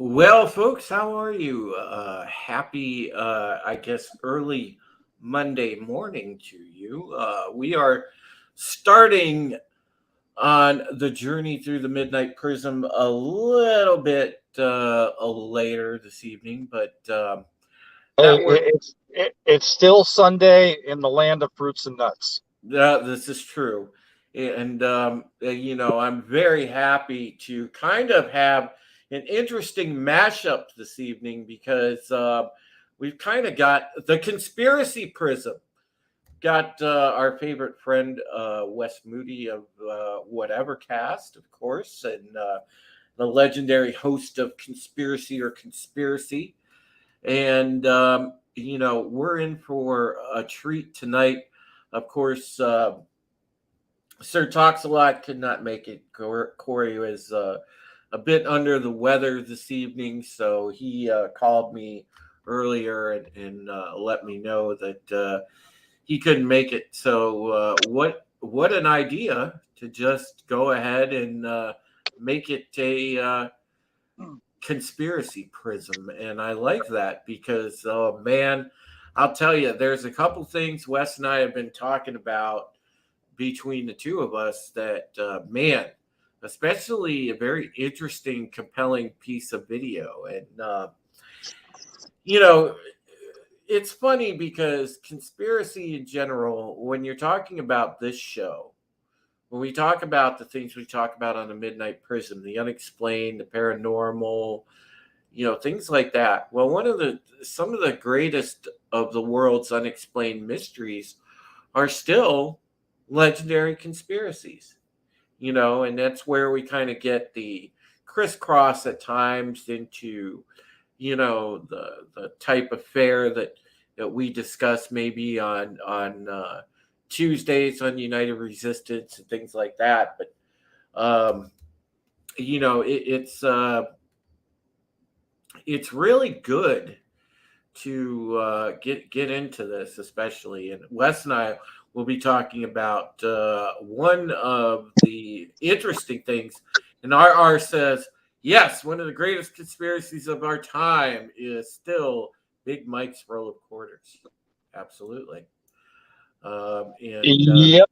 Well, folks, how are you? Happy, I guess, early Monday morning to you. We are starting on the journey through the Midnight Prism a little bit later this evening, but Hey, that work. it's still Sunday in the land of fruits and nuts. This is true, and I'm very happy to kind of have an interesting mashup this evening because we've kind of got the conspiracy prism. Got our favorite friend Wes Moody of Whatevercast, of course, and the legendary host of Conspiracy or Conspiracy, and we're in for a treat tonight. Of course, Sir Talks-A-Lot could not make it. Corey was a bit under the weather this evening, so he called me earlier and let me know that he couldn't make it. So what an idea to just go ahead and make it a conspiracy prism, and I like that because oh man, I'll tell you, there's a couple things Wes and I have been talking about between the two of us that man, especially a very interesting, compelling piece of video, and you know it's funny because conspiracy in general, when you're talking about this show, when we talk about the things we talk about on the Midnight Prism, the unexplained, the paranormal, things like that. Well, some of the greatest of the world's unexplained mysteries are still legendary conspiracies, and that's where we kind of get the crisscross at times into, the type of fare that we discuss maybe on Tuesdays on United Resistance and things like that. But it's really good to get into this, especially. And Wes and I will be talking about one of the interesting things. And RR says, yes, one of the greatest conspiracies of our time is still Big Mike's roll of quarters. Absolutely. Yep.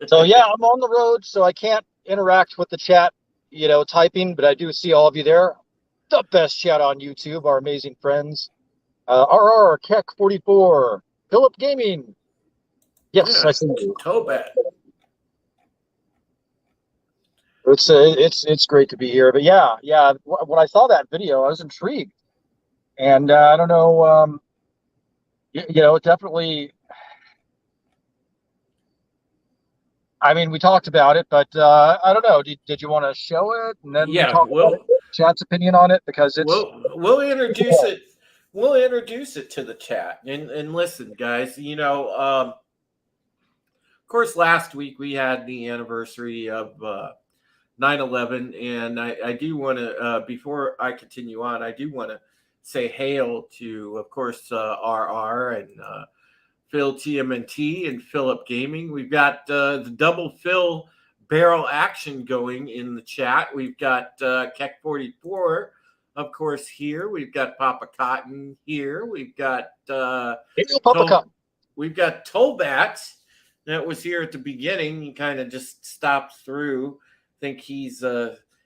So yeah, I'm on the road, so I can't interact with the chat, typing, but I do see all of you there. The best chat on YouTube, our amazing friends. RR, Keck 44, Philip Gaming. Yes, yeah, I see you. Tobat. It's great to be here. But yeah, when I saw that video, I was intrigued, and I don't know, it definitely. I mean, we talked about it, but I don't know. Did you want to show it and then Yeah, talk about it? Chat's opinion on it, because it's we'll introduce it. We'll introduce it to the chat. And listen, guys. Of course, last week we had the anniversary of 9/11, and I do want to, before I continue on, I do want to say hail to, of course, RR and Phil TMNT and Philip Gaming. We've got the double Phil barrel action going in the chat. We've got Keck 44, of course, here. We've got Papa Cotton here. We've got we've got Tolbat that was here at the beginning. He kind of just stopped through. I think he's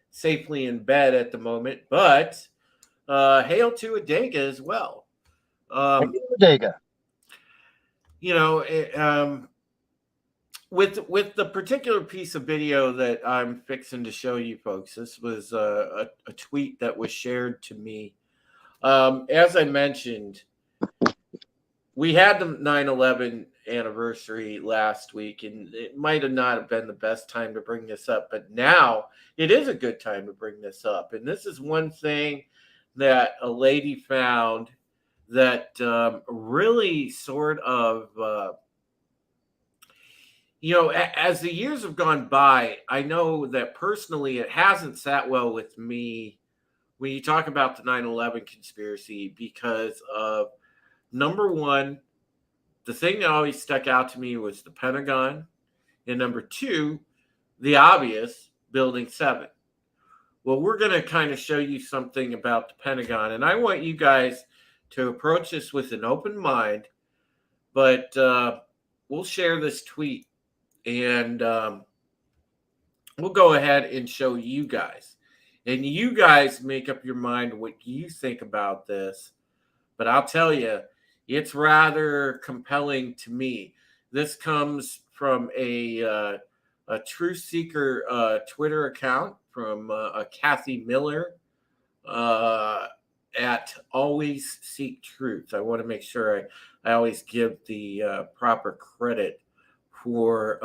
safely in bed at the moment, but hail to Adega as well. Adega. With the particular piece of video that I'm fixing to show you folks, this was a tweet that was shared to me. As I mentioned, we had the 9/11 anniversary last week, and it might have not been the best time to bring this up, but now it is a good time to bring this up. And this is one thing that a lady found that really sort of, as the years have gone by, I know that personally it hasn't sat well with me when you talk about the 9/11 conspiracy, because of, number one, the thing that always stuck out to me was the Pentagon, and number two, the obvious, Building 7. Well, we're going to kind of show you something about the Pentagon, and I want you guys to approach this with an open mind, but we'll share this tweet, and we'll go ahead and show you guys. And you guys make up your mind what you think about this, but I'll tell you, it's rather compelling to me. This comes from a Truth Seeker Twitter account from Kathy Miller at Always Seek Truth. I want to make sure I always give the proper credit for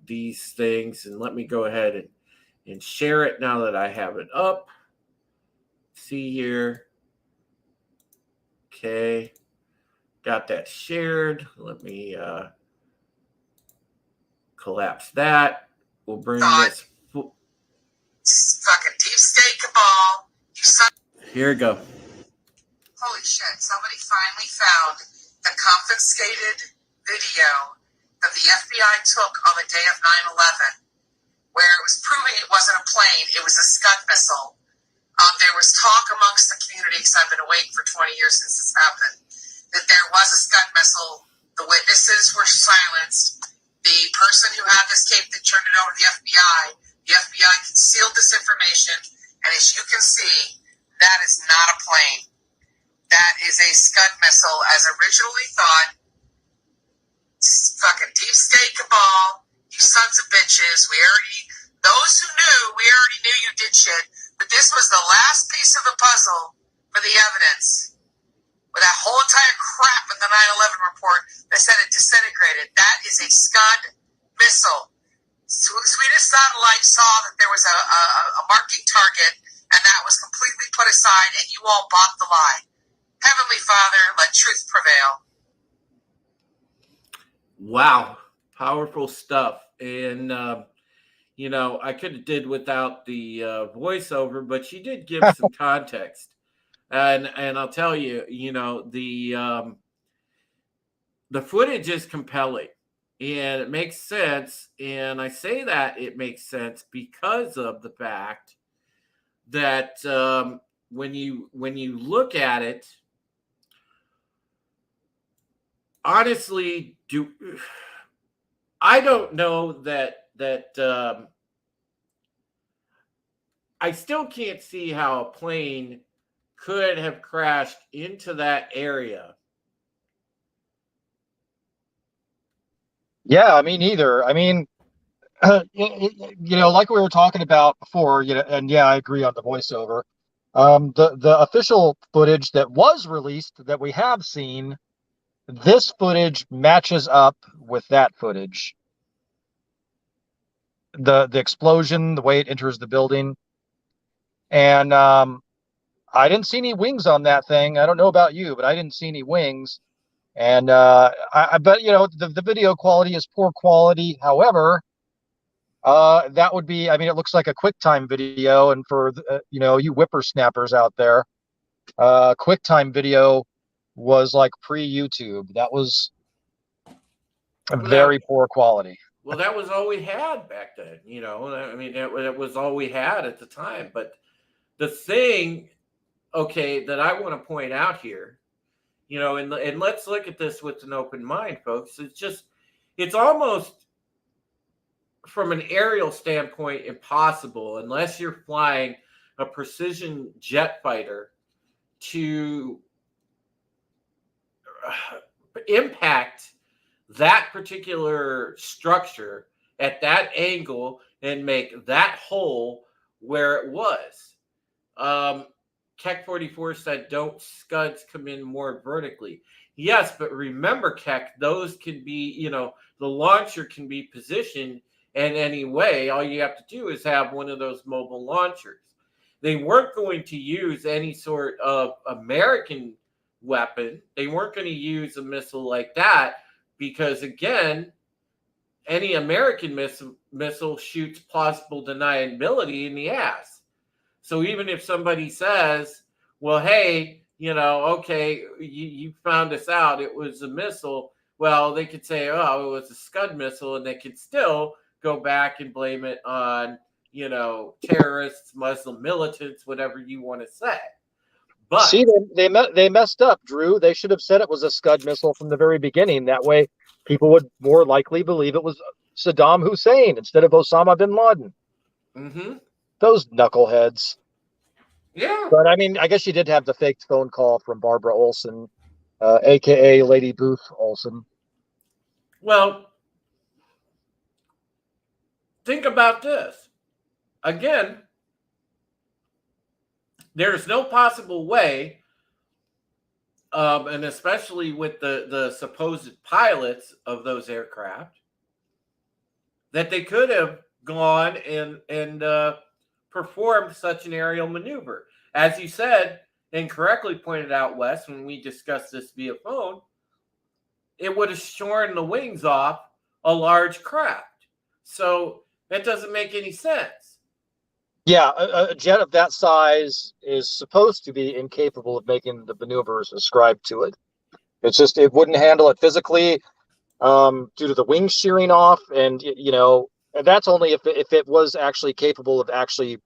these things. And let me go ahead and share it now that I have it up. See here. Okay. Got that shared. Let me collapse that. We'll bring this. Fucking deep state cabal. Here we go. Holy shit, somebody finally found the confiscated video that the FBI took on the day of 9/11, where it was proving it wasn't a plane, it was a Scud missile. There was talk amongst the community, because I've been awake for 20 years since this happened, that there was a Scud missile. The witnesses were silenced. The person who had this tape that turned it over to the FBI concealed this information, and as you can see, that is not a plane. That is a Scud missile, as originally thought. Fucking deep state cabal, you sons of bitches. Those who knew, we already knew you did shit, but this was the last piece of the puzzle for the evidence. With that whole entire crap in the 9/11 report that said it disintegrated, that is a Scud missile. Swedish satellite saw that there was a marking target, and that was completely put aside, and you all bought the lie. Heavenly Father, let truth prevail. Wow, powerful stuff. And I could have did without the voiceover, but she did give some context. And I'll tell you, the footage is compelling, and it makes sense. And I say that it makes sense because of the fact that when you look at it, honestly, I don't know that I still can't see how a plane could have crashed into that area. Yeah, me neither. I mean, Like we were talking about before, and yeah, I agree on the voiceover. The official footage that was released that we have seen, this footage matches up with that footage. The explosion, the way it enters the building, and I didn't see any wings on that thing. I don't know about you, but I didn't see any wings. And I bet the video quality is poor quality. However, that would be, I mean, it looks like a QuickTime video, and for you whippersnappers out there, QuickTime video was like pre-YouTube. That was a very poor quality. Well, that was all we had back then. I mean, it was all we had at the time. But the thing, okay, that I want to point out here, and let's look at this with an open mind, folks. It's almost, from an aerial standpoint, impossible unless you're flying a precision jet fighter to impact that particular structure at that angle and make that hole where it was. Keck 44 said, don't scuds come in more vertically? Yes, but remember, Keck, those can be, the launcher can be positioned in any way. All you have to do is have one of those mobile launchers. They weren't going to use any sort of American weapon. They weren't going to use a missile like that because, again, any American missile shoots plausible deniability in the ass. So even if somebody says, well, hey, okay, you found this out, it was a missile, well, they could say, oh, it was a Scud missile, and they could still go back and blame it on, terrorists, Muslim militants, whatever you want to say. But see, they messed up, Drew. They should have said it was a Scud missile from the very beginning. That way, people would more likely believe it was Saddam Hussein instead of Osama bin Laden. Mm-hmm. Those knuckleheads. Yeah. But I mean, I guess you did have the faked phone call from Barbara Olson, aka Lady Booth Olson. Well, think about this. Again, there's no possible way, and especially with the supposed pilots of those aircraft, that they could have gone and performed such an aerial maneuver. As you said, and correctly pointed out, Wes, when we discussed this via phone, it would have shorn the wings off a large craft. So that doesn't make any sense. Yeah, a jet of that size is supposed to be incapable of making the maneuvers ascribed to it. It's just, it wouldn't handle it physically due to the wings shearing off. And, and that's only if it was actually capable of actually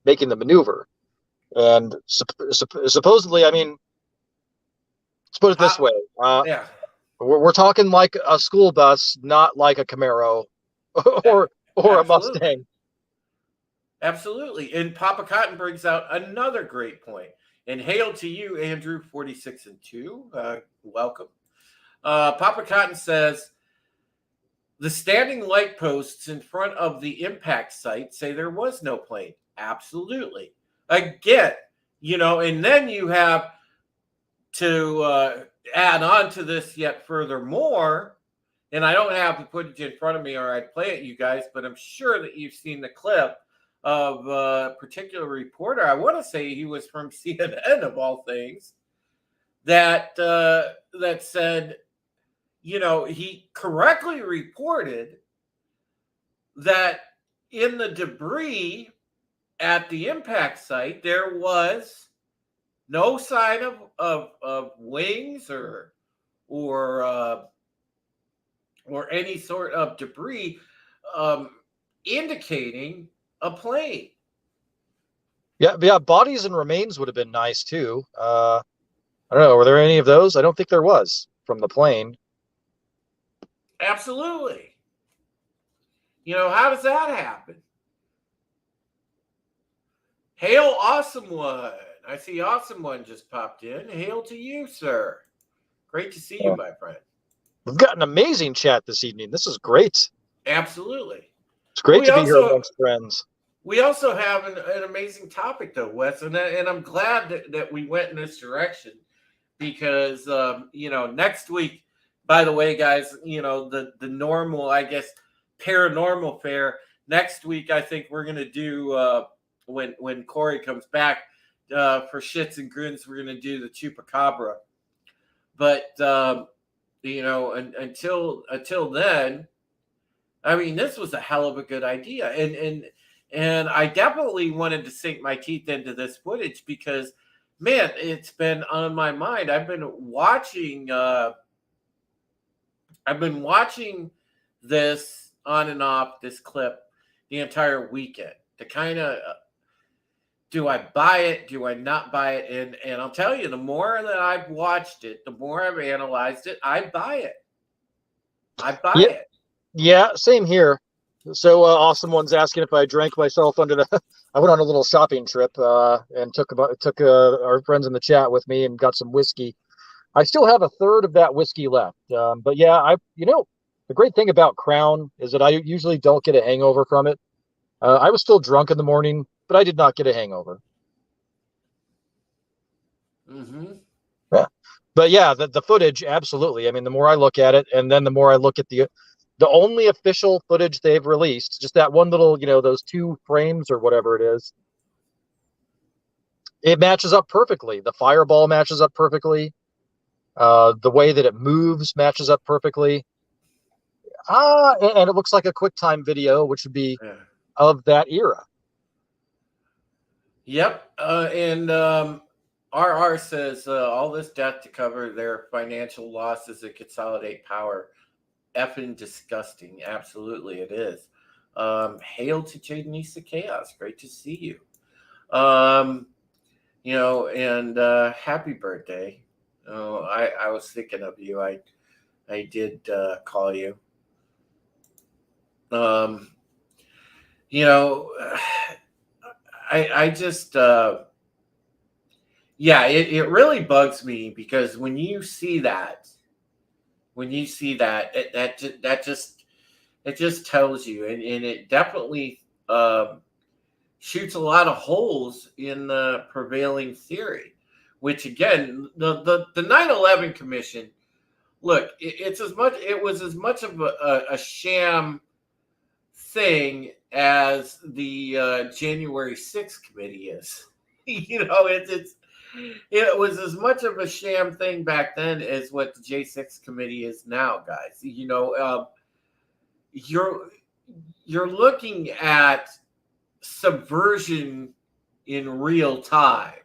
making the maneuver. And supposedly, I mean, let's put it this way. Yeah. We're talking like a school bus, not like a Camaro or a Mustang. Absolutely. And Papa Cotton brings out another great point. And hail to you, Andrew, 46 and 2. Welcome. Papa Cotton says, the standing light posts in front of the impact site say there was no plane. Absolutely. Again, and then you have to add on to this yet furthermore, and I don't have the footage in front of me or I'd play it, you guys, but I'm sure that you've seen the clip of a particular reporter. I want to say he was from CNN of all things, that said, he correctly reported that in the debris at the impact site, there was no sign of wings or any sort of debris indicating a plane. Yeah. Bodies and remains would have been nice too. I don't know. Were there any of those? I don't think there was from the plane. Absolutely. How does that happen? Hail, Awesome One. I see Awesome One just popped in. Hail to you, sir. Great to see you, my friend. We've got an amazing chat this evening. This is great. Absolutely. It's great We to be here also amongst friends. we also have an amazing topic though, Wes, and I'm glad that we went in this direction because next week. By the way, guys, the normal, I guess, paranormal fair next week. I think we're gonna do when Corey comes back for shits and grins. We're gonna do the chupacabra, but until then, I mean, this was a hell of a good idea, and I definitely wanted to sink my teeth into this footage because, man, it's been on my mind. I've been watching this on and off this clip the entire weekend to kind of do I buy it? Do I not buy it? And I'll tell you, the more that I've watched it, the more I've analyzed it, I buy it. I buy it. Yeah, same here. So Awesome One's asking if I drank myself under the. I went on a little shopping trip and took our friends in the chat with me and got some whiskey. I still have a third of that whiskey left. But yeah, the great thing about Crown is that I usually don't get a hangover from it. I was still drunk in the morning, but I did not get a hangover. Mm-hmm. Yeah. But yeah, the footage, absolutely. I mean, the more I look at it, and then the more I look at the only official footage they've released, just that one little, those 2 frames or whatever it is, it matches up perfectly. The fireball matches up perfectly. The way that it moves matches up perfectly. And it looks like a QuickTime video, which would be of that era. Yep. And RR says all this death to cover their financial losses and consolidate power. Effing disgusting. Absolutely, it is. Hail to Janisa Chaos. Great to see you. And happy birthday. Oh, I was thinking of you. I did call you. I just it really bugs me because when you see that it just tells you, and it definitely shoots a lot of holes in the prevailing theory, which again, the 9/11 Commission, look, it was as much of a sham thing as the January 6th committee is. It was as much of a sham thing back then as what the J6 committee is now, guys. You're looking at subversion in real time.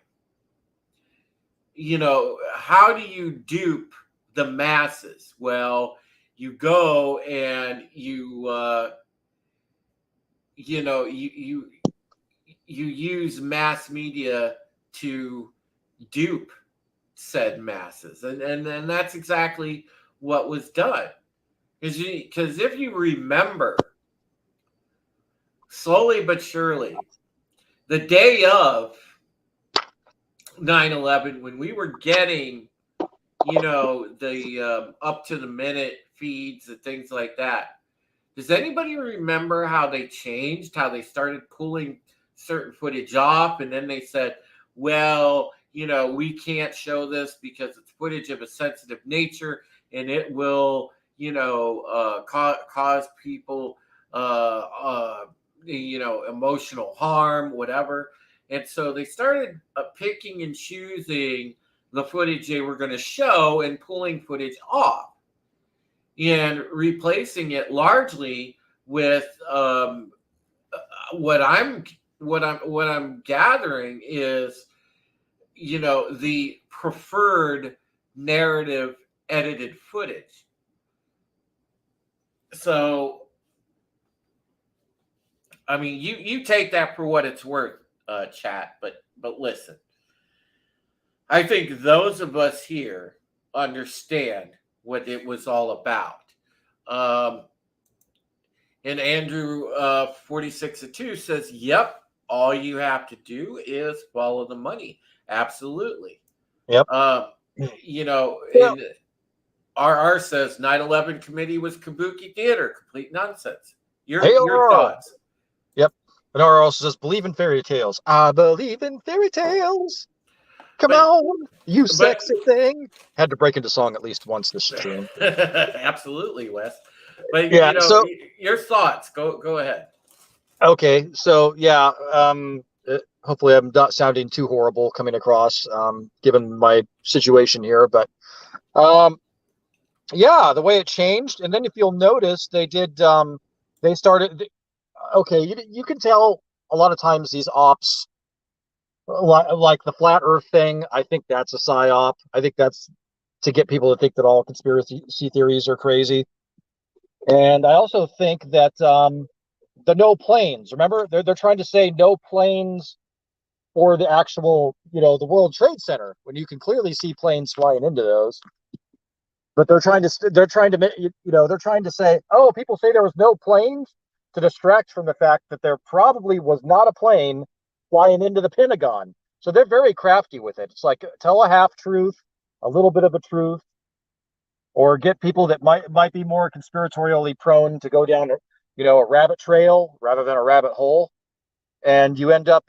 How do you dupe the masses? Well, you go and you use mass media to dupe said masses, and that's exactly what was done. Because if you remember, slowly but surely, the day of 9/11, when we were getting the up to the minute feeds and things like that, does anybody remember how they changed, how they started pulling certain footage off, and then they said, well, we can't show this because it's footage of a sensitive nature and it will cause people emotional harm, whatever. And so they started picking and choosing the footage they were going to show and pulling footage off and replacing it largely with what I'm gathering is the preferred narrative edited footage. So I mean, you take that for what it's worth, chat, but listen, I think those of us here understand what it was all about. And Andrew 46-2 says, yep, all you have to do is follow the money. Absolutely. Yep. RR says 9/11 committee was kabuki theater, complete nonsense. Your thoughts. Yep. Nora also says, believe in fairy tales. I believe in fairy tales. Come on, you sexy thing. Had to break into song at least once this stream. Absolutely, Wes. But yeah, so your thoughts. Go ahead. Okay, so yeah, hopefully I'm not sounding too horrible coming across, given my situation here. But yeah, the way it changed, and then if you'll notice, they started. Okay, you can tell a lot of times these ops, like the flat Earth thing. I think that's a psyop. I think that's to get people to think that all conspiracy theories are crazy. And I also think that the no planes. Remember, they're trying to say no planes for the actual, the World Trade Center when you can clearly see planes flying into those. But they're trying to say, oh, people say there was no planes to distract from the fact that there probably was not a plane flying into the Pentagon. So they're very crafty with it. It's like tell a half truth, a little bit of a truth, or get people that might be more conspiratorially prone to go down a rabbit trail rather than a rabbit hole, and you end up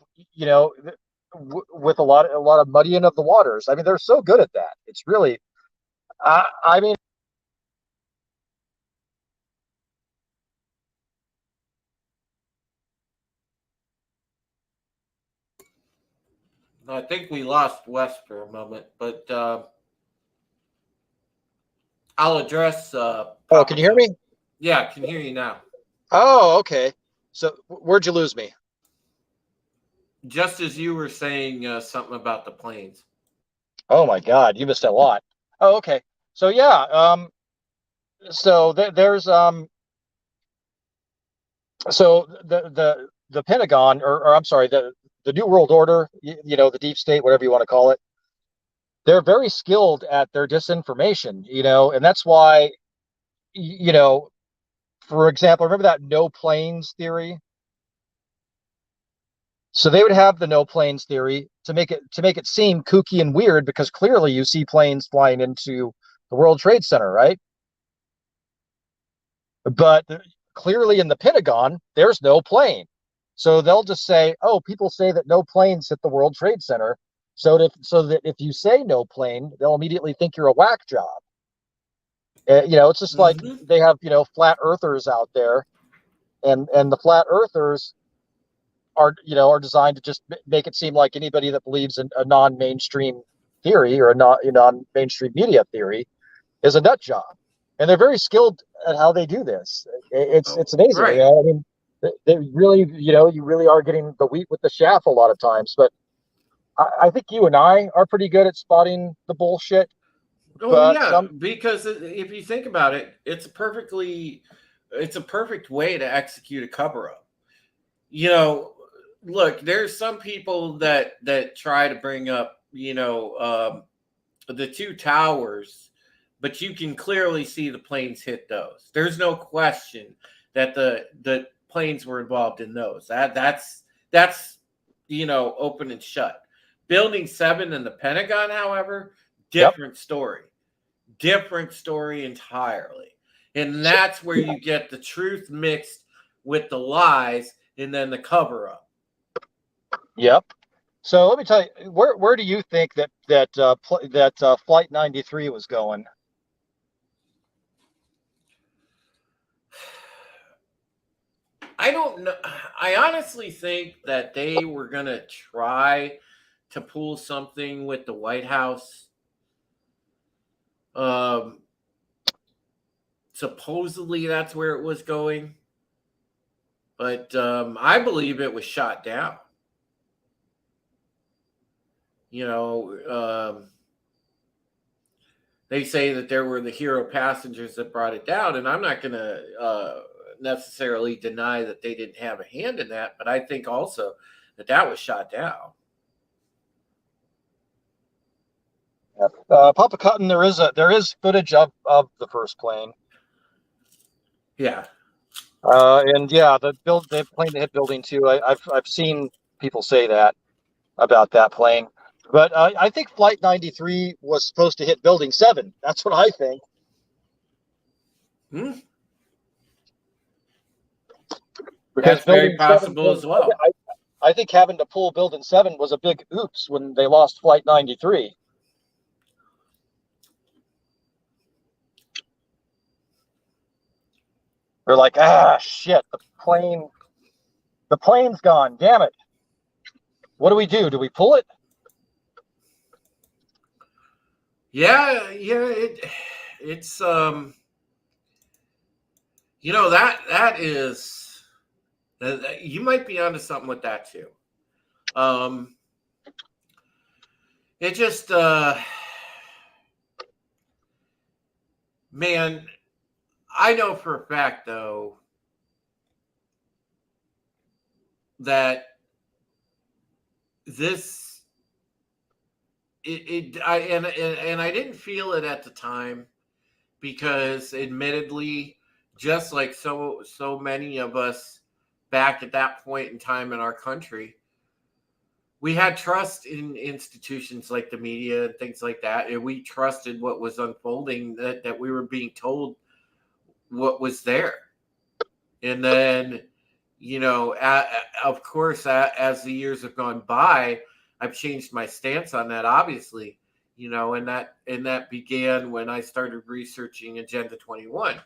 with a lot of muddying of the waters. I mean, they're so good at that. It's really I mean, I think we lost Wes for a moment, but I'll address. oh, can you hear me? Yeah, I can hear you now. Oh, okay. So where'd you lose me? Just as you were saying something about the planes. Oh my God, you missed a lot. Oh, okay. So yeah, so there's so the Pentagon, or I'm sorry, the New World Order, the deep state, whatever you want to call it, they're very skilled at their disinformation, and that's why, for example, remember that no planes theory? So they would have the no planes theory to make it seem kooky and weird, because clearly you see planes flying into the World Trade Center, right? But clearly in the Pentagon, there's no plane. So they'll just say, oh, people say that no planes hit the World Trade Center. So that if you say no plane, they'll immediately think you're a whack job. It's just like they have, flat earthers out there, and the flat earthers are designed to just make it seem like anybody that believes in a non-mainstream theory or a non-mainstream media theory is a nut job. And they're very skilled at how they do this. It's amazing. Right. I mean, they really, you really are getting the wheat with the chaff a lot of times. But I think you and I are pretty good at spotting the bullshit. Oh yeah, because if you think about it, it's a perfect way to execute a cover-up. Look, there's some people that try to bring up, the two towers, but you can clearly see the planes hit those. There's no question that the planes were involved in those. That's open and shut. Building 7 in the Pentagon, however, different story. Different story entirely. And that's where you get the truth mixed with the lies and then the cover-up. Yep. So let me tell you, where do you think that Flight 93 was going? I don't know. I honestly think that they were going to try to pull something with the White House. Supposedly that's where it was going. But I believe it was shot down. They say that there were the hero passengers that brought it down, and I'm not going to necessarily deny that they didn't have a hand in that, but I think also that was shot down. Papa Cotton, there is footage of the first plane. Yeah. And yeah, the plane that hit building 2. I've seen people say that about that plane, but I think Flight 93 was supposed to hit building 7. That's what I think. because That's very building 7 possible as well. I think having to pull building 7 was a big oops when they lost flight 93. They're like, shit, the plane's gone. Damn it. What do we do? Do we pull it? Yeah, it's that is you might be onto something with that too. It just man, I know for a fact though that this I didn't feel it at the time because admittedly, just like so many of us back at that point in time in our country, we had trust in institutions like the media and things like that, and we trusted what was unfolding, that we were being told what was there. And then, of course, as the years have gone by, I've changed my stance on that, obviously, and that began when I started researching Agenda 21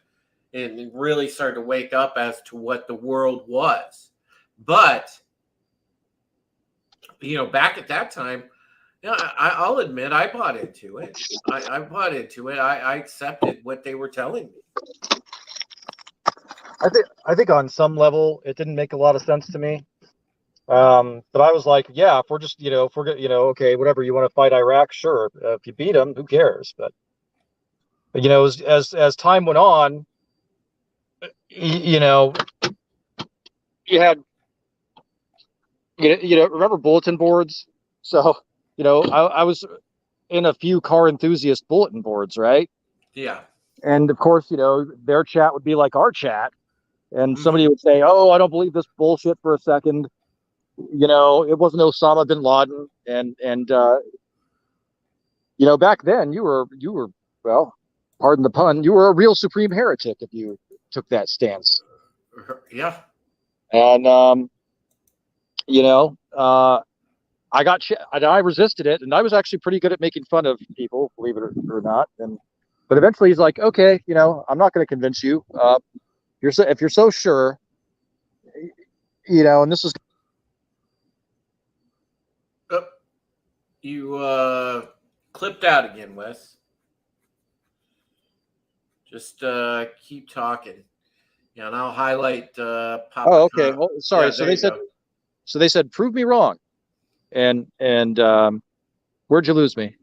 and really started to wake up as to what the world was. But, back at that time, I'll admit I bought into it. I bought into it. I accepted what they were telling me. I think on some level it didn't make a lot of sense to me. But I was like, yeah, if we're just, okay, whatever, you want to fight Iraq, sure. If you beat them, who cares? But as time went on, you had, remember bulletin boards? So, I was in a few car enthusiast bulletin boards, right? Yeah. And of course, their chat would be like our chat. And somebody would say, oh, I don't believe this bullshit for a second. It wasn't Osama bin Laden. And back then you were, well, pardon the pun, you were a real supreme heretic if you took that stance. Yeah. And, I resisted it, and I was actually pretty good at making fun of people, believe it or not. But eventually he's like, okay, I'm not going to convince you. If you're so sure, and this is. You clipped out again, Wes. Just keep talking. Yeah, and I'll highlight Papa. Oh, okay. Well, sorry. Yeah, so they said, prove me wrong. And where'd you lose me?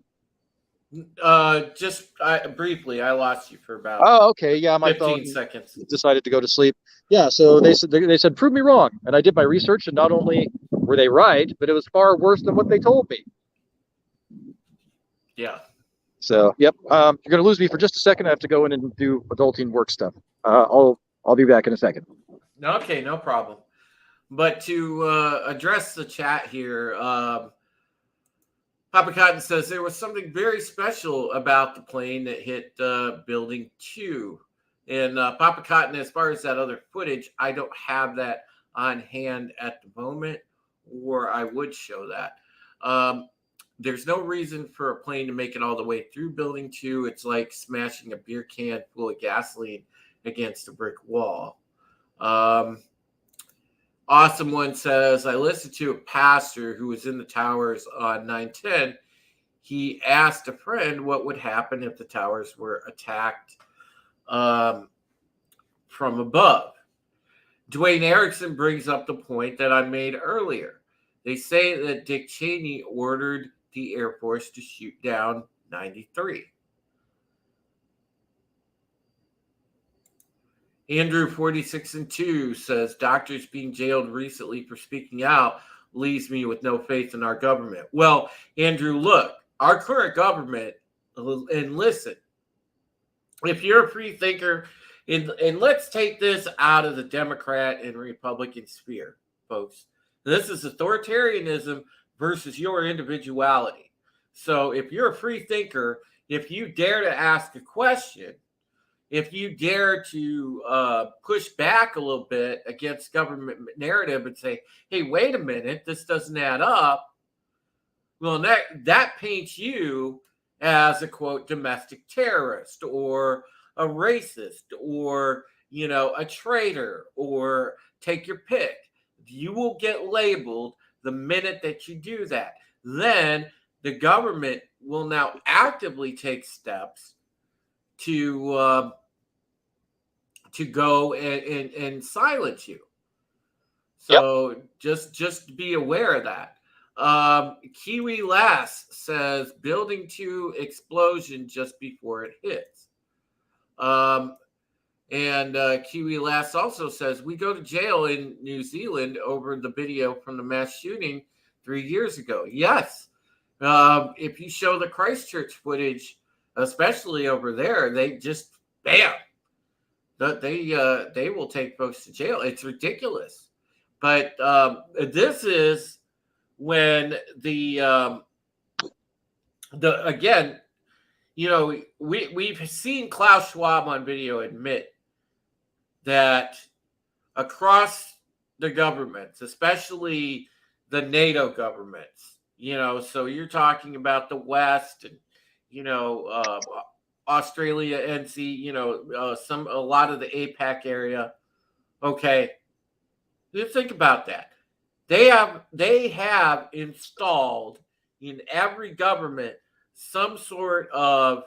Just briefly, I lost you for about. Oh, okay. Yeah, my 15 phone seconds. decided to go to sleep. Yeah. So they said, prove me wrong. And I did my research, and not only were they right, but it was far worse than what they told me. Yeah. So, yep. You're going to lose me for just a second. I have to go in and do adulting work stuff. I'll be back in a second. Okay, no problem. But to address the chat here, Papa Cotton says there was something very special about the plane that hit Building 2. And Papa Cotton, as far as that other footage, I don't have that on hand at the moment, or I would show that. There's no reason for a plane to make it all the way through Building 2. It's like smashing a beer can full of gasoline against a brick wall. Awesome One says, I listened to a pastor who was in the towers on 9/10. He asked a friend what would happen if the towers were attacked from above. Dwayne Erickson brings up the point that I made earlier. They say that Dick Cheney ordered the Air Force to shoot down 93. Andrew 46-2 says doctors being jailed recently for speaking out leaves me with no faith in our government. Well, Andrew, look, our current government, and listen, if you're a free thinker, and let's take this out of the Democrat and Republican sphere, folks. This is authoritarianism versus your individuality. So if you're a free thinker, if you dare to ask a question, if you dare to push back a little bit against government narrative and say, hey, wait a minute, this doesn't add up, well, that paints you as a, quote, domestic terrorist or a racist or, a traitor, or take your pick. You will get labeled the minute that you do that. Then the government will now actively take steps to go and silence you. So just be aware of that. Kiwi Lass says building 2 explosion just before it hits. And Kiwi Lass also says we go to jail in New Zealand over the video from the mass shooting 3 years ago. Yes. If you show the Christchurch footage, especially over there, they just bam. They will take folks to jail. It's ridiculous. But this is when the again, we've seen Klaus Schwab on video admit that across the governments, especially the NATO governments, so you're talking about the West and Australia, NC, a lot of the APAC area. Okay, just think about that. They have installed in every government some sort of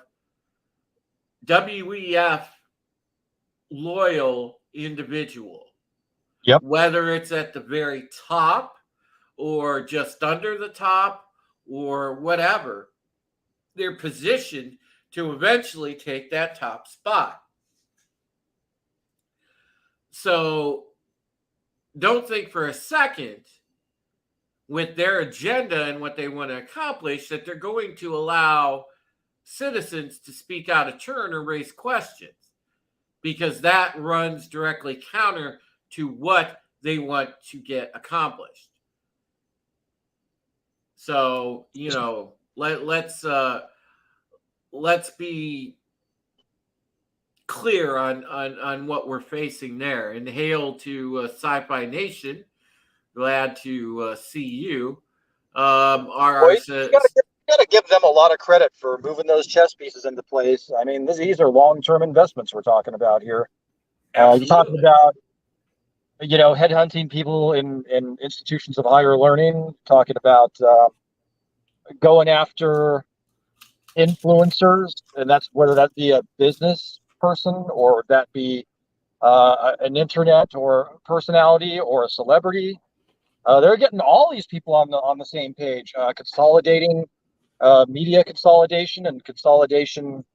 WEF loyal individual. Yep. Whether it's at the very top or just under the top or whatever, they're positioned to eventually take that top spot. So don't think for a second with their agenda and what they want to accomplish that they're going to allow citizens to speak out of turn or raise questions, because that runs directly counter to what they want to get accomplished. So, let's be clear on what we're facing there. And hail to Sci-Fi Nation. Glad to see you. You gotta give them a lot of credit for moving those chess pieces into place. I mean, these are long-term investments we're talking about here. You're talking about, headhunting people in institutions of higher learning, talking about going after influencers, and that's whether that be a business person or that be an internet or personality or a celebrity. They're getting all these people on the same page, consolidating media consolidation and consolidation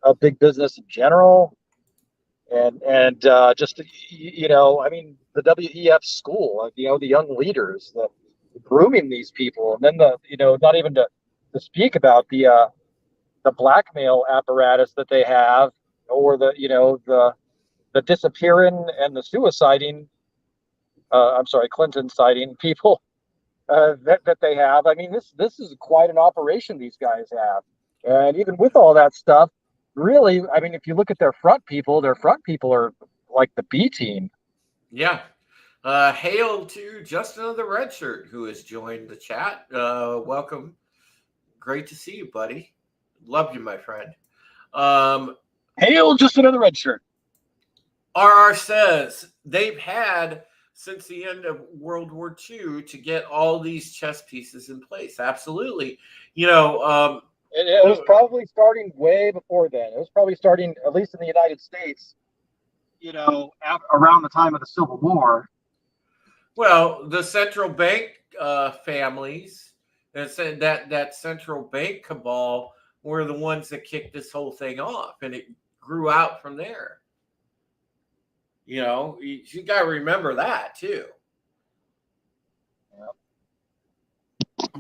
of big business in general, and just I mean, the WEF school, the young leaders, the grooming these people, and then not even to speak about the blackmail apparatus that they have, or the disappearing and the suiciding. Clinton citing people that they have. I mean, this is quite an operation these guys have. And even with all that stuff, really, I mean, if you look at their front people are like the B team. Yeah. Hail to just another red shirt who has joined the chat. Welcome. Great to see you, buddy. Love you, my friend. Hail just another red shirt. RR says they've had since the end of World War II to get all these chess pieces in place. Absolutely. It was probably starting way before then. It was probably starting, at least in the United States, around the time of the Civil War. Well, the central bank families that central bank cabal were the ones that kicked this whole thing off, and it grew out from there. You got to remember that too. Yeah.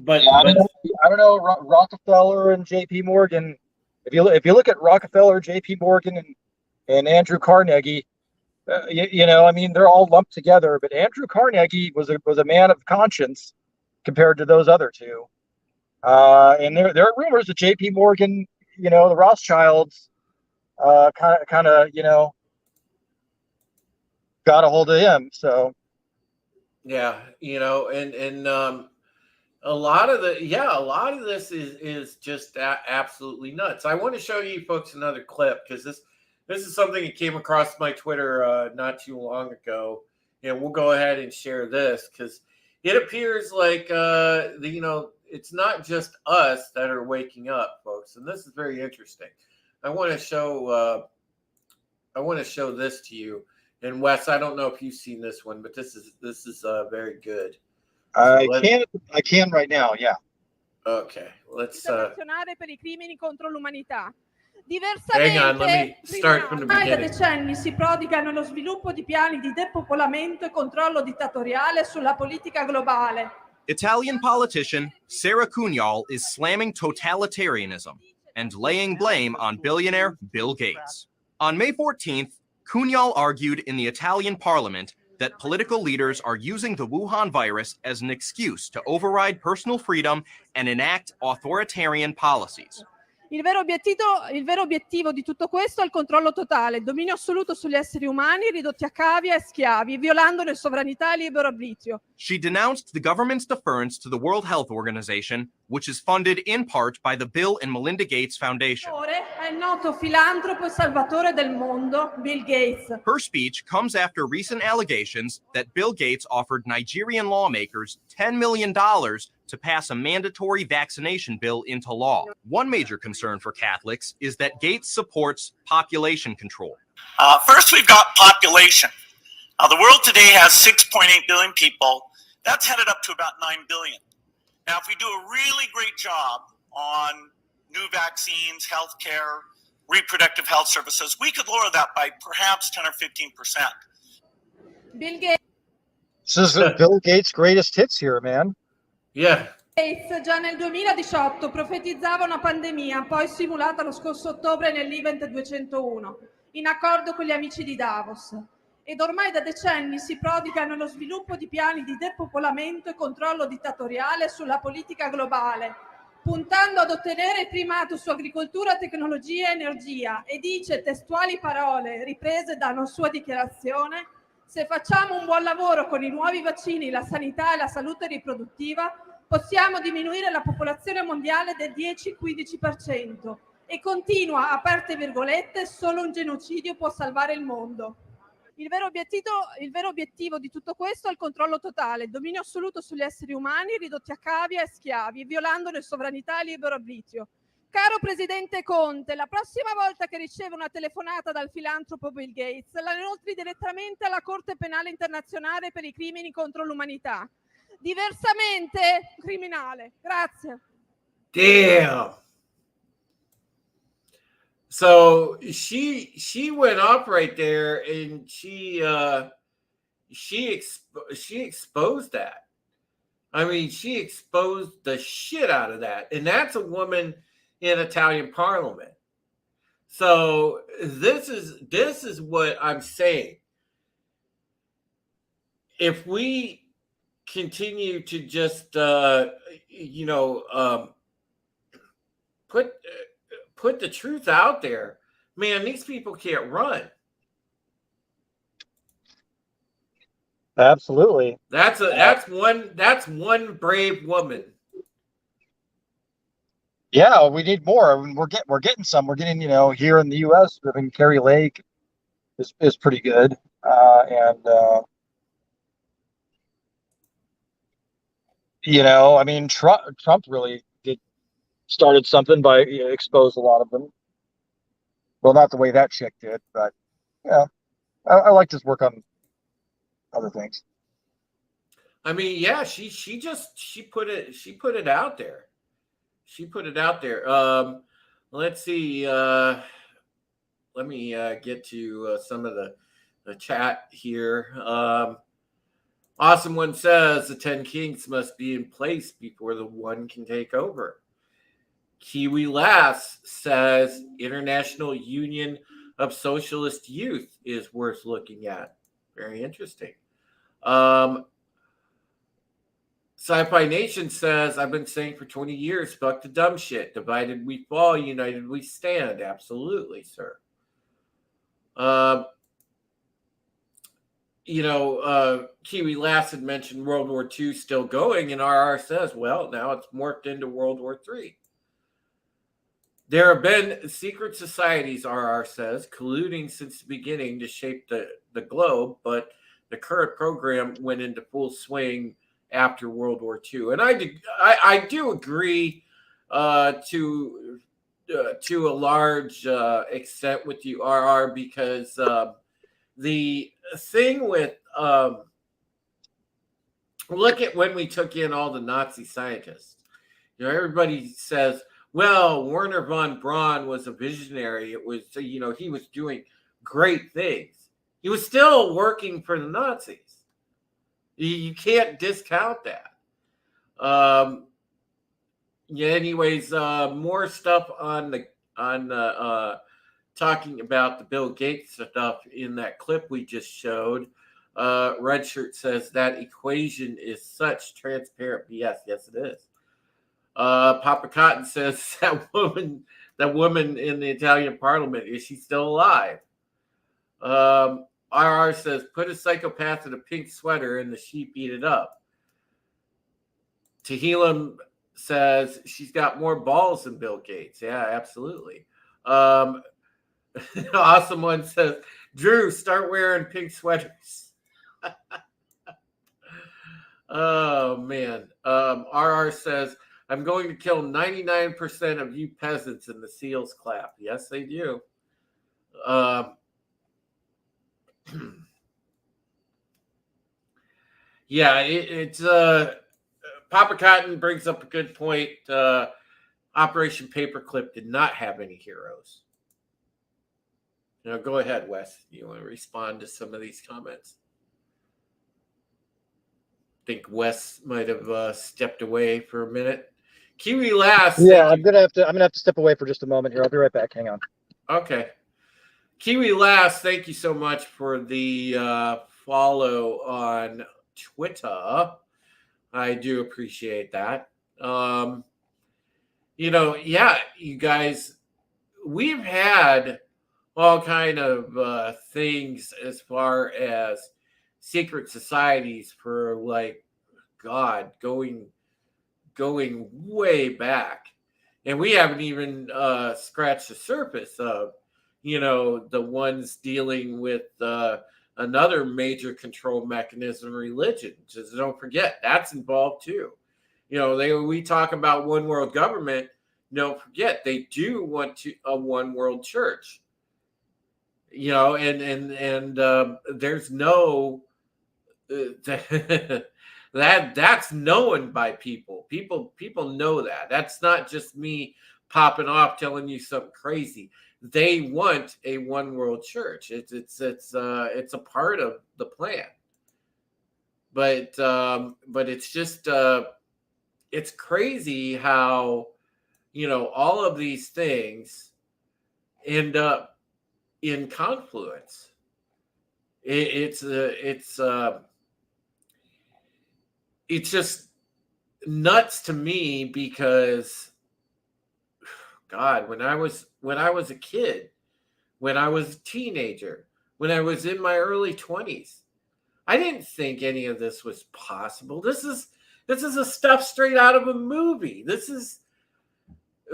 But I don't know. Rockefeller and J.P. Morgan. If you look at Rockefeller, J.P. Morgan, and Andrew Carnegie, I mean, they're all lumped together. But Andrew Carnegie was a man of conscience compared to those other two. And there are rumors that J.P. Morgan, the Rothschilds, kind of, got a hold of him. So Yeah, and a lot of this is just absolutely nuts. I want to show you folks another clip because this is something that came across my Twitter not too long ago, and we'll go ahead and share this because it appears like it's not just us that are waking up, folks, and this is very interesting. I want to show this to you. And Wes, I don't know if you've seen this one, but this is very good. I can right now. Yeah. Okay, let's. Per i crimini contro l'umanità. Hang on, let me start from the beginning. Da decenni si prodigano nello sviluppo di piani di depopolamento e controllo dittatoriale sulla politica globale. Italian politician Sara Cunhal is slamming totalitarianism and laying blame on billionaire Bill Gates. On May 14th, Cunhal argued in the Italian parliament that political leaders are using the Wuhan virus as an excuse to override personal freedom and enact authoritarian policies. Il vero obiettivo di tutto questo è il controllo totale, il dominio assoluto sugli esseri umani ridotti a cavie e schiavi, violando sovranità e libero arbitrio. She denounced the government's deference to the World Health Organization, which is funded in part by the Bill and Melinda Gates Foundation. È il noto filantropo e salvatore del mondo, Bill Gates. Her speech comes after recent allegations that Bill Gates offered Nigerian lawmakers $10 million to pass a mandatory vaccination bill into law. One major concern for Catholics is that Gates supports population control. First, we've got population. The world today has 6.8 billion people. That's headed up to about 9 billion. Now, if we do a really great job on new vaccines, healthcare, reproductive health services, we could lower that by perhaps 10 or 15%. Bill Gates. This is Bill Gates' greatest hits here, man. Yeah. Gates già nel 2018 profetizzava una pandemia, poi simulata lo scorso ottobre nell'Event 201, in accordo con gli amici di Davos. Ed ormai da decenni si prodiga nello sviluppo di piani di depopolamento e controllo dittatoriale sulla politica globale, puntando ad ottenere il primato su agricoltura, tecnologia e energia, e dice testuali parole riprese da una sua dichiarazione: se facciamo un buon lavoro con i nuovi vaccini, la sanità e la salute riproduttiva, possiamo diminuire la popolazione mondiale del 10-15%. E continua, aperte virgolette, solo un genocidio può salvare il mondo. Il vero obiettivo di tutto questo è il controllo totale, il dominio assoluto sugli esseri umani ridotti a cavie e schiavi, violando sovranità e libero arbitrio. Caro Presidente Conte, la prossima volta che riceve una telefonata dal filantropo Bill Gates, la inoltri direttamente alla Corte Penale Internazionale per i crimini contro l'umanità. Diversamente criminale. Grazie. Damn. So she went off right there, and she exposed that. I mean, she exposed the shit out of that, and that's a woman in Italian Parliament. So this is what I'm saying. If we continue to just put the truth out there, man, these people can't run. Absolutely. That's one brave woman. Yeah, we need more. I mean, we're getting some. We're getting, here in the U.S. I mean, Carrie Lake is pretty good, and I mean, Trump really started something by exposed a lot of them. Well, not the way that chick did, but yeah, I liked his work on other things. I mean, yeah, she put it out there. She put it out there. Let's see. Let me get to some of the chat here. Awesome One says the 10 Kings must be in place before the one can take over. Kiwi Lass says International Union of Socialist Youth is worth looking at. Very interesting. Sci-Fi Nation says, I've been saying for 20 years, fuck the dumb shit. Divided we fall, united we stand. Absolutely, sir. Uh, Kiwi Lass had mentioned World War II still going, and RR says, well, now it's morphed into World War III. There have been secret societies, RR says, colluding since the beginning to shape the globe, but the current program went into full swing after World War II. And I do agree to a large extent with you, RR, because the thing with look at when we took in all the Nazi scientists. Everybody says, well, Werner von Braun was a visionary. It was, he was doing great things. He was still working for the Nazis. You can't discount that. Anyways, more stuff on talking about the Bill Gates stuff in that clip we just showed. Red Shirt says that equation is such transparent BS. Yes, it is. Papa Cotton says that woman in the Italian parliament, is she still alive? RR says, put a psychopath in a pink sweater and the sheep eat it up. Tehillim says she's got more balls than Bill Gates. Yeah, absolutely. Awesome One says, Drew, start wearing pink sweaters. Oh, man. RR says, I'm going to kill 99% of you peasants in the SEALs clap. Yes, they do. Yeah, it's Papa Cotton brings up a good point. Operation Paperclip did not have any heroes. Go ahead, Wes. You want to respond to some of these comments? I think Wes might have stepped away for a minute. Kiwi Lass. Yeah, I'm gonna have to step away for just a moment here. I'll be right back. Hang on. Okay. Kiwi Lass, thank you so much for the follow on Twitter. I do appreciate that. Yeah, you guys, we've had all kind of things as far as secret societies for going way back, and we haven't even scratched the surface of the ones dealing with another major control mechanism, religion. Just don't forget that's involved too. We talk about one world government. Don't forget they do want a one world church. And there's no that's known by people. People know that. That's not just me popping off telling you something crazy. They want a one world church. It's a part of the plan. But it's just it's crazy how all of these things end up in confluence. It's just nuts to me because, God, when I was a kid, when I was a teenager, when I was in my early 20s, I didn't think any of this was possible. This is a stuff straight out of a movie.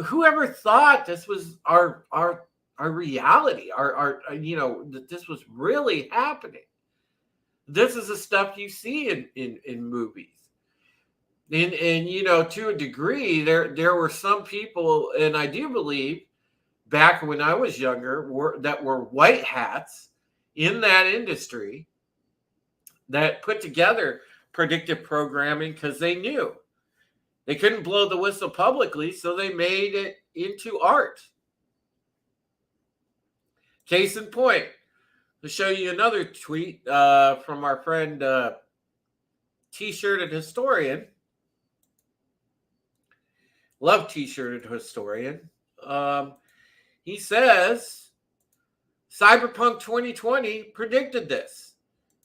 Whoever thought this was our reality, that this was really happening. This is the stuff you see in movies. And to a degree, there were some people, and I do believe back when I was younger, that were white hats in that industry that put together predictive programming because they knew they couldn't blow the whistle publicly, so they made it into art. Case in point, to show you another tweet from our friend T-shirted Historian. Love T-shirted Historian. He says Cyberpunk 2020 predicted this.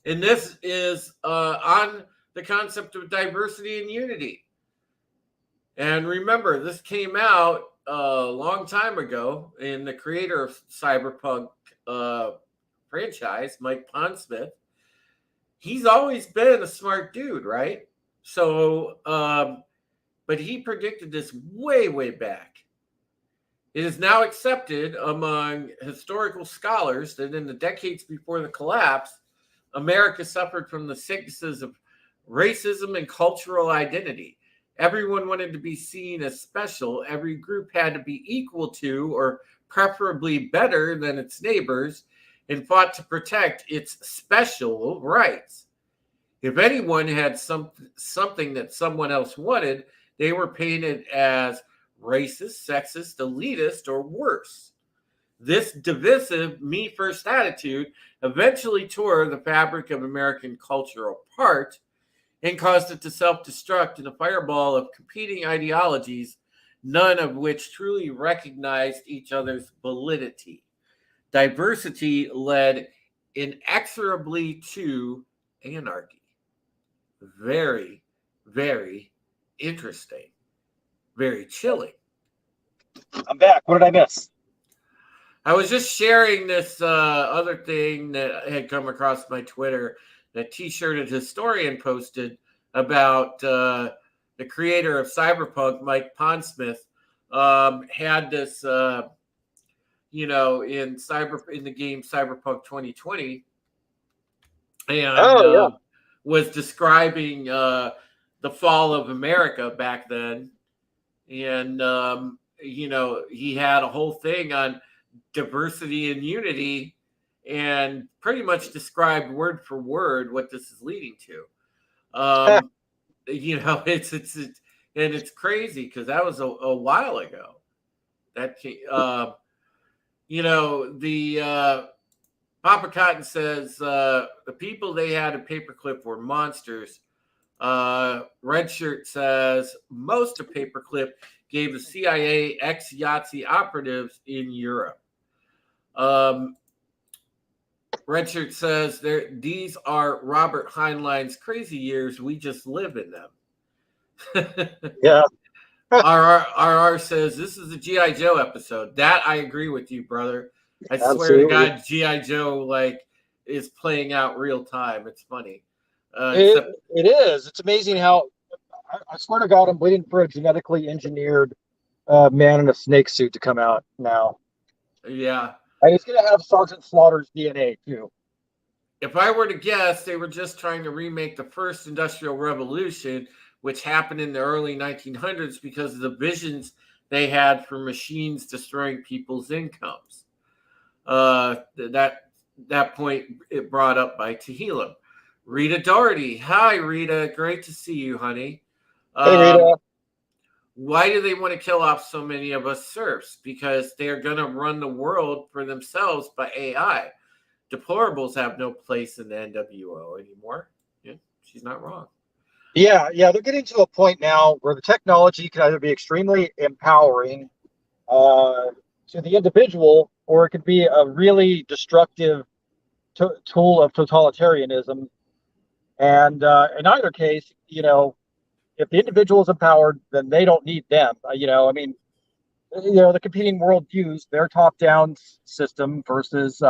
And this is on the concept of diversity and unity. And remember, this came out a long time ago, and the creator of Cyberpunk franchise, Mike Pondsmith, he's always been a smart dude, right? So, but he predicted this way, way back. It is now accepted among historical scholars that in the decades before the collapse, America suffered from the sicknesses of racism and cultural identity. Everyone wanted to be seen as special. Every group had to be equal to or preferably better than its neighbors and fought to protect its special rights. If anyone had something that someone else wanted, they were painted as racist, sexist, elitist, or worse. This divisive me first attitude eventually tore the fabric of American culture apart and caused it to self-destruct in a fireball of competing ideologies, none of which truly recognized each other's validity. Diversity led inexorably to anarchy. Very, very interesting. Very chilling. I'm back. What did I miss? I was just sharing this other thing that had come across my Twitter. That T-shirted historian posted about the creator of Cyberpunk, Mike Pondsmith, had this, in the game Cyberpunk 2020, and was describing the fall of America back then, and he had a whole thing on diversity and unity, and pretty much described word for word what this is leading to. It's crazy because that was a while ago. That the Papa Cotton says the people they had a paperclip were monsters. Red Shirt says most of Paperclip gave the CIA ex-Yahtzee operatives in Europe. Redshirt says these are Robert Heinlein's crazy years. We just live in them. Yeah. RR says this is a G.I. Joe episode. That I agree with you, brother. I swear to God, G.I. Joe is playing out real time. It's funny. It is. It's amazing how I swear to God, I'm waiting for a genetically engineered man in a snake suit to come out now. Yeah. And it's going to have Sergeant Slaughter's DNA, too. If I were to guess, they were just trying to remake the first Industrial Revolution, which happened in the early 1900s because of the visions they had for machines destroying people's incomes. That point it brought up by Tehillim. Rita Doherty. Hi, Rita. Great to see you, honey. Hey, Rita. Why do they want to kill off so many of us serfs? Because they're going to run the world for themselves by AI. Deplorables have no place in the NWO anymore. Yeah, she's not wrong. Yeah, they're getting to a point now where the technology can either be extremely empowering to the individual, or it could be a really destructive tool of totalitarianism. And in either case, if the individual is empowered, then they don't need them. The competing worldviews, their top-down system versus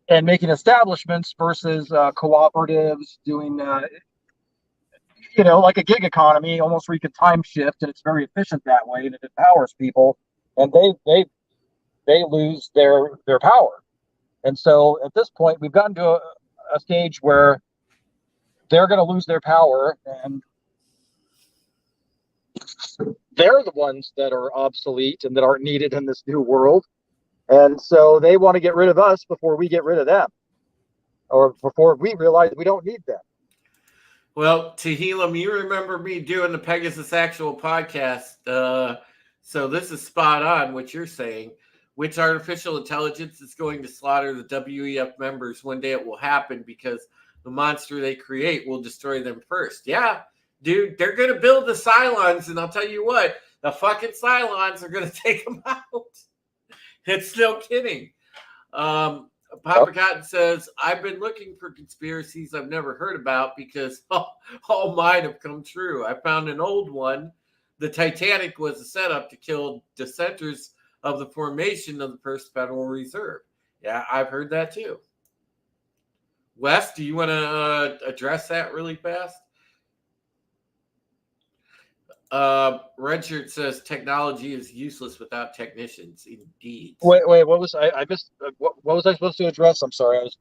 and making establishments versus cooperatives doing, like a gig economy, almost where you can time shift, and it's very efficient that way, and it empowers people, and they lose their power. And so at this point, we've gotten to a stage where they're going to lose their power, and they're the ones that are obsolete and that aren't needed in this new world. And so they want to get rid of us before we get rid of them, or before we realize we don't need them. Well, Tehillim, you remember me doing the Pegasus Actual podcast. So this is spot on what you're saying. Which artificial intelligence is going to slaughter the WEF members? One day it will happen because the monster they create will destroy them first. Yeah, dude, they're going to build the Cylons, and I'll tell you what, the fucking Cylons are going to take them out. It's no kidding. Papa Cotton says, I've been looking for conspiracies I've never heard about because all mine have come true. I found an old one. The Titanic was a setup to kill dissenters of the formation of the First Federal Reserve. Yeah, I've heard that too. Wes, do you want to address that really fast? Redshirt says technology is useless without technicians. Indeed. Wait, what was I missed? What was I supposed to address? I'm sorry, I was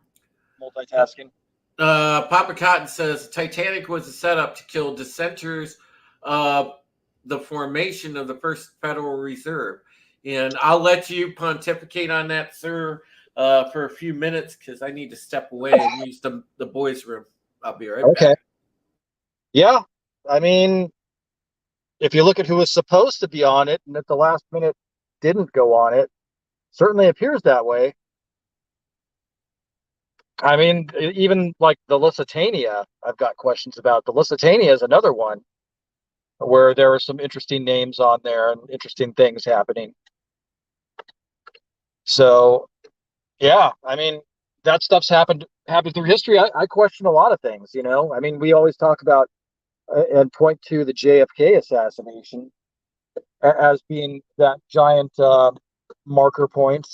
multitasking. Papa Cotton says Titanic was a setup to kill dissenters, the formation of the first Federal Reserve. And I'll let you pontificate on that, sir, for a few minutes because I need to step away and use the boys' room. I'll be right back. Yeah, I mean, if you look at who was supposed to be on it and at the last minute didn't go on it, certainly appears that way. I mean, even like the Lusitania, I've got questions about. The Lusitania is another one where there are some interesting names on there and interesting things happening. So, yeah, I mean, that stuff's happened through history. I question a lot of things, you know. I mean, we always talk about and point to the JFK assassination as being that giant marker point.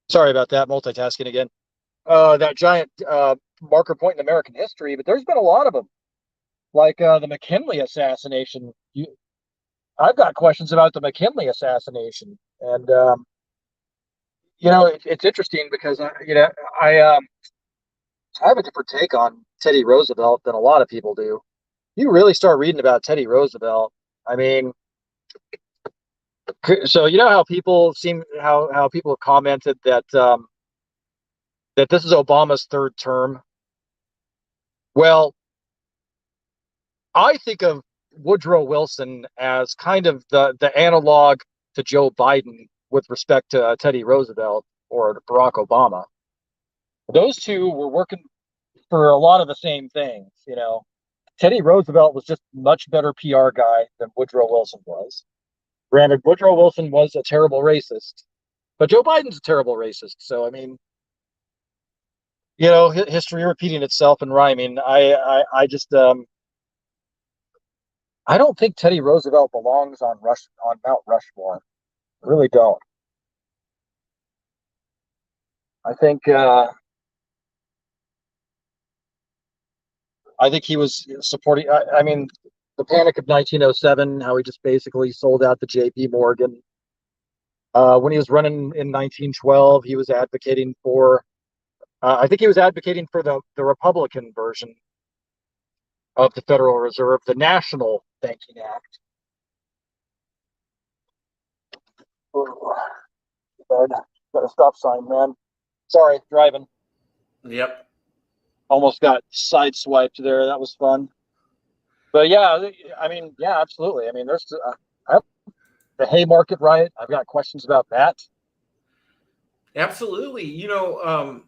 Sorry about that, multitasking again. That giant marker point in American history, but there's been a lot of them, like the McKinley assassination. I've got questions about the McKinley assassination, and you know, it's interesting because I have a different take on Teddy Roosevelt than a lot of people do. You really start reading about Teddy Roosevelt, I mean, so you know how people how people have commented that that this is Obama's third term. Well, I think of Woodrow Wilson as kind of the analog to Joe Biden with respect to Teddy Roosevelt or Barack Obama. Those two were working for a lot of the same things, you know. Teddy Roosevelt was just much better PR guy than Woodrow Wilson was. Granted, Woodrow Wilson was a terrible racist, but Joe Biden's a terrible racist. So, I mean, you know, history repeating itself and rhyming. I just I don't think Teddy Roosevelt belongs on Mount Rushmore. I really don't. I think he was supporting. I mean, the Panic of 1907, how he just basically sold out to J.P. Morgan. When he was running in 1912, he was advocating for. I think he was advocating for the Republican version of the Federal Reserve, the National Banking Act. Got a stop sign, man. Sorry, driving. Yep. Almost got sideswiped there. That was fun. But yeah, I mean, yeah, absolutely. I mean, there's the Haymarket riot. I've got questions about that. Absolutely. You know,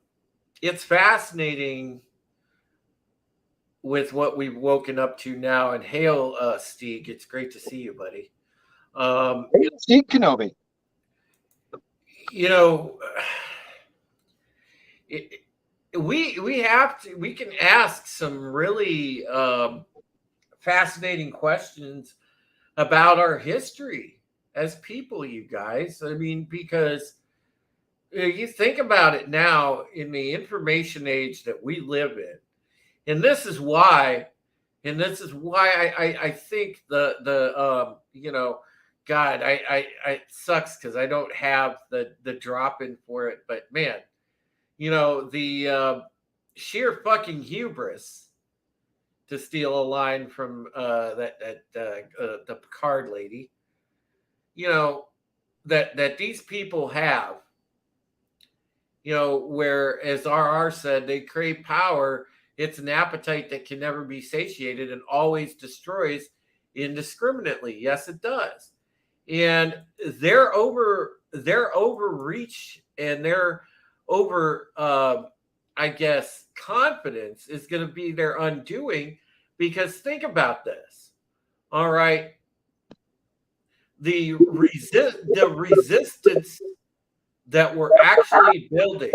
it's fascinating with what we've woken up to now. And hail, Stieg. It's great to see you, buddy. Hey, Steve Kenobi. You know, we can ask some really fascinating questions about our history as people, you guys. I mean, because you think about it now in the information age that we live in, and this is why I think the you know, God, I it sucks because I don't have the drop in for it, but man, you know, the sheer fucking hubris, to steal a line from the Picard lady, you know, that these people have, you know, where, as RR said, they crave power. It's an appetite that can never be satiated and always destroys indiscriminately. Yes, it does. And their overreach and their over I guess confidence is going to be their undoing, because think about this. All right. The resistance that we're actually building,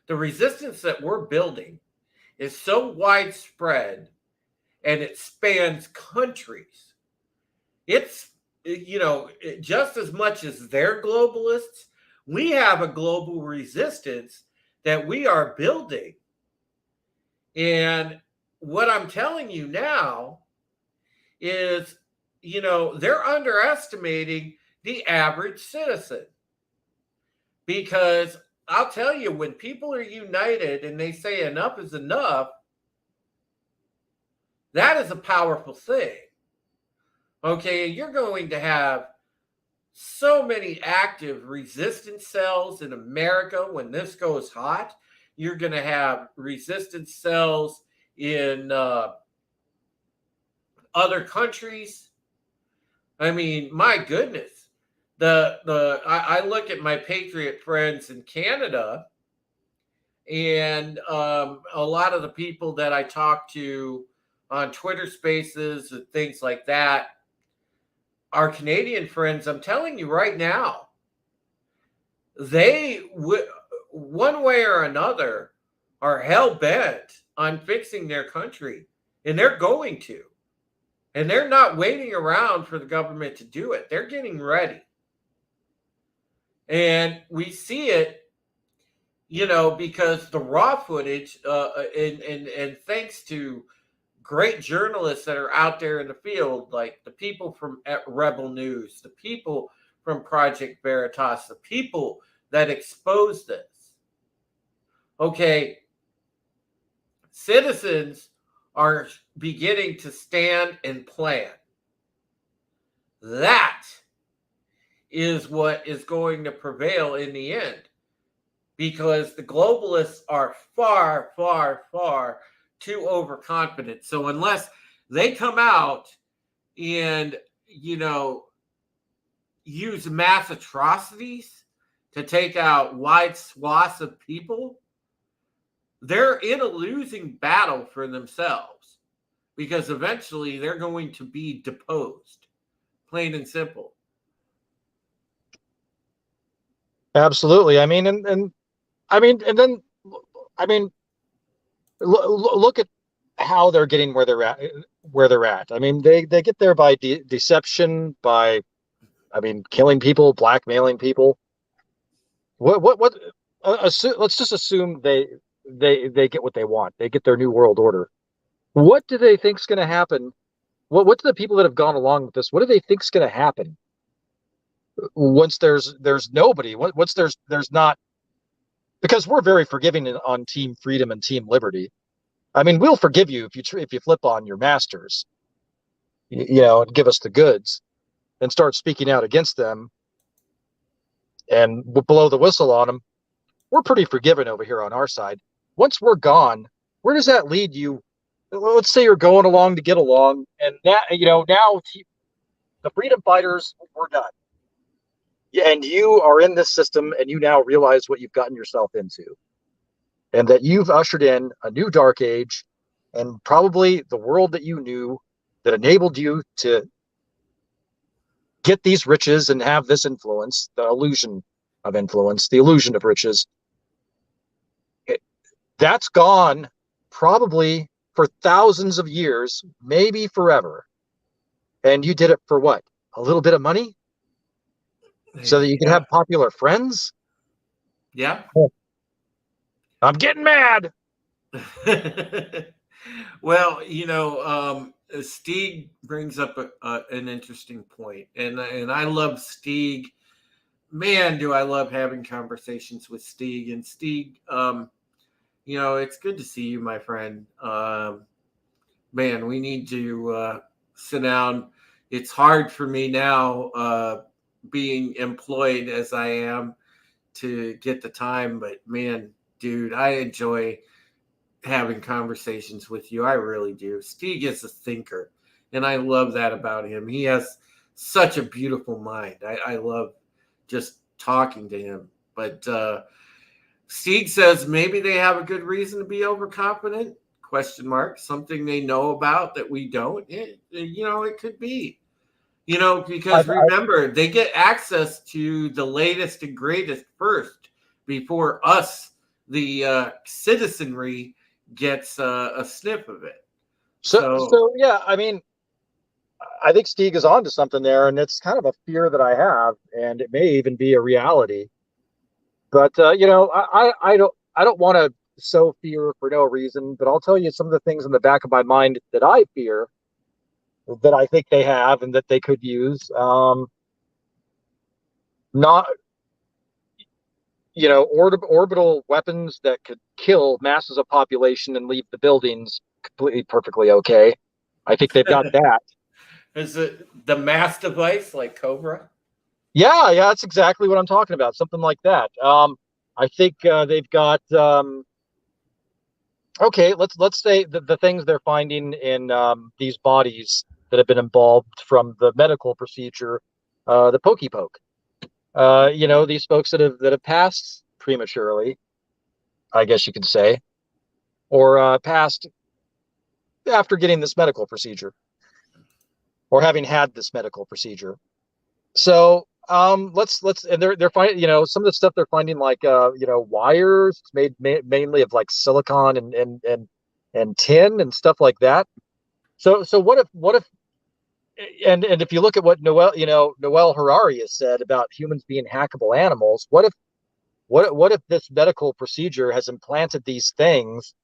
the resistance that we're building is so widespread and it spans countries. It's, just as much as they're globalists, we have a global resistance that we are building. And what I'm telling you now is, they're underestimating the average citizen. Because I'll tell you, when people are united and they say enough is enough, that is a powerful thing. Okay, you're going to have so many active resistance cells in America when this goes hot. You're going to have resistance cells in other countries. I mean, my goodness. I look at my patriot friends in Canada, and a lot of the people that I talk to on Twitter Spaces and things like that, our Canadian friends, I'm telling you right now, they one way or another are hell-bent on fixing their country, and they're going to. And they're not waiting around for the government to do it. They're getting ready. And we see it, because the raw footage, and thanks to great journalists that are out there in the field, like the people from Rebel News, the people from Project Veritas, the people that expose this. Okay, citizens are beginning to stand and plan. That is what is going to prevail in the end, because the globalists are far, far, far too overconfident. So unless they come out and, use mass atrocities to take out wide swaths of people, they're in a losing battle for themselves, because eventually they're going to be deposed, plain and simple. Absolutely. I mean, look at how they're getting where they're at. I mean, they get there by deception, by, killing people, blackmailing people. Let's just assume they get what they want. They get their new world order. What do they think's going to happen? What do the people that have gone along with this, what do they think's going to happen once there's nobody? Once there's not, because we're very forgiving on Team Freedom and Team Liberty. I mean, we'll forgive you if you flip on your masters, and give us the goods, and start speaking out against them and blow the whistle on them. We're pretty forgiving over here on our side. Once we're gone, where does that lead you? Let's say you're going along to get along, and now the freedom fighters, we're done. And you are in this system, and you now realize what you've gotten yourself into, and that you've ushered in a new dark age, and probably the world that you knew that enabled you to get these riches and have this influence, the illusion of influence, the illusion of riches. That's gone probably for thousands of years, maybe forever. And you did it for what? A little bit of money? So that you can have popular friends? Yeah. I'm getting mad. Well, Stieg brings up an interesting point, and I love Stieg. Man, do I love having conversations with Stieg. And Stieg, it's good to see you, my friend. Man, we need to sit down. It's hard for me now, being employed as I am, to get the time. But man, dude, I enjoy having conversations with you. I really do. Stieg is a thinker, and I love that about him. He has such a beautiful mind. I love just talking to him. But Stieg says maybe they have a good reason to be overconfident? ? Something they know about that we don't. It could be. Because remember, they get access to the latest and greatest first before us, the citizenry, gets a sniff of it. So yeah, I mean, I think Stieg is onto something there, and it's kind of a fear that I have, and it may even be a reality. But I don't want to sow fear for no reason. But I'll tell you some of the things in the back of my mind that I fear, that I think they have and that they could use. Not orbital weapons that could kill masses of population and leave the buildings completely perfectly okay. I think they've got that. Is it the mass device like Cobra? Yeah, that's exactly what I'm talking about. Something like that. I think they've got. Okay, let's say the things they're finding in these bodies that have been involved from the medical procedure, the pokey poke. These folks that have passed prematurely, I guess you could say, or passed after getting this medical procedure, or having had this medical procedure. So let's and they're finding some of the stuff they're finding, like wires. It's made mainly of like silicon and tin and stuff like that. So what if and if you look at what Noel Harari has said about humans being hackable animals, what if this medical procedure has implanted these things,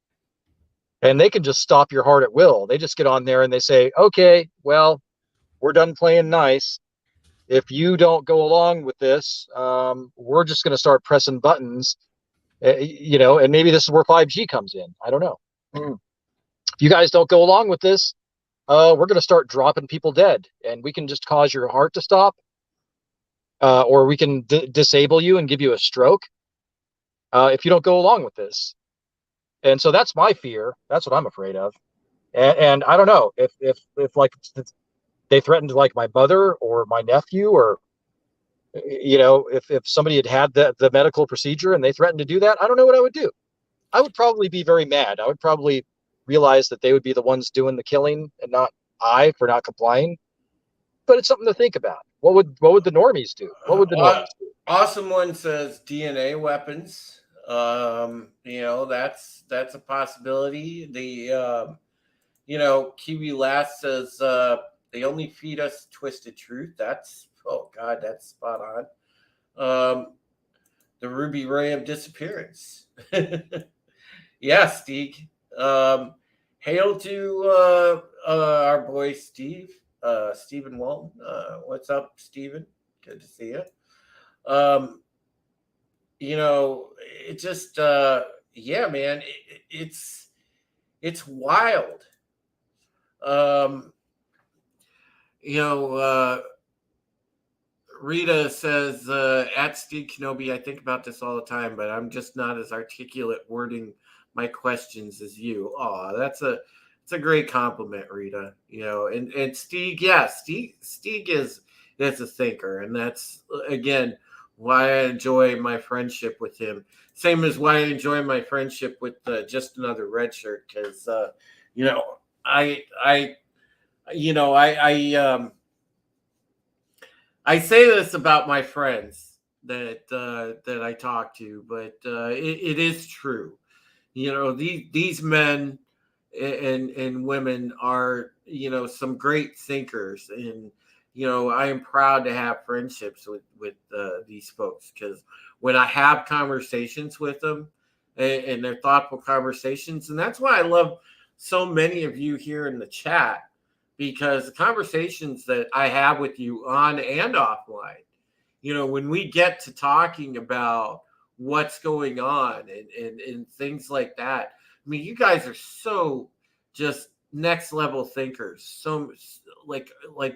and they can just stop your heart at will? They just get on there and they say, okay, well, we're done playing nice. If you don't go along with this, we're just going to start pressing buttons, and maybe this is where 5G comes in. I don't know. If you guys don't go along with this, we're going to start dropping people dead, and we can just cause your heart to stop, or we can disable you and give you a stroke if you don't go along with this. And so that's my fear. That's what I'm afraid of. And I don't know if like they threatened like my mother or my nephew, or if somebody had the medical procedure and they threatened to do that, I don't know what I would do. I would probably be very mad. I would probably realize that they would be the ones doing the killing and not I for not complying. But it's something to think about. What would the normies do? What would the normies do? Awesome One says DNA weapons. That's a possibility. The Kiwi Last says they only feed us twisted truth. That's that's spot on. The Ruby Ray of disappearance. Yeah, Steve. Hail to our boy Steve, Stephen Walton. What's up, Stephen? Good to see you. It just yeah, man, it's wild. Rita says, at Steve Kenobi, I think about this all the time, but I'm just not as articulate wording my questions as you. Oh, that's a great compliment, Rita. And Steve, yeah, Steve is a thinker, and that's again why I enjoy my friendship with him. Same as why I enjoy my friendship with Just Another Red Shirt, because I say this about my friends that I talk to, but it is true. These men and women are some great thinkers, and I am proud to have friendships with these folks, because when I have conversations with them, and they're thoughtful conversations, and that's why I love so many of you here in the chat, because the conversations that I have with you on and offline, when we get to talking about what's going on and things like that, I mean, you guys are so just next level thinkers. So like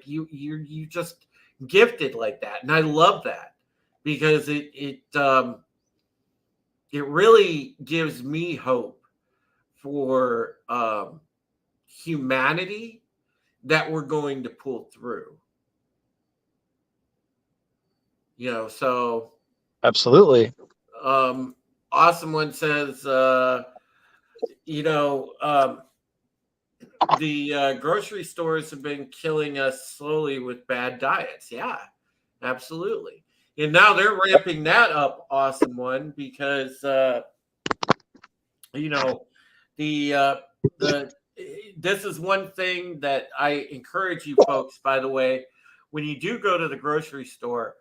you're just gifted like that. And I love that, because it really gives me hope for humanity, that we're going to pull through. So Absolutely. Awesome One says, the grocery stores have been killing us slowly with bad diets. Yeah, absolutely. And now they're ramping that up, Awesome One, because the this is one thing that I encourage you folks, by the way, when you do go to the grocery store,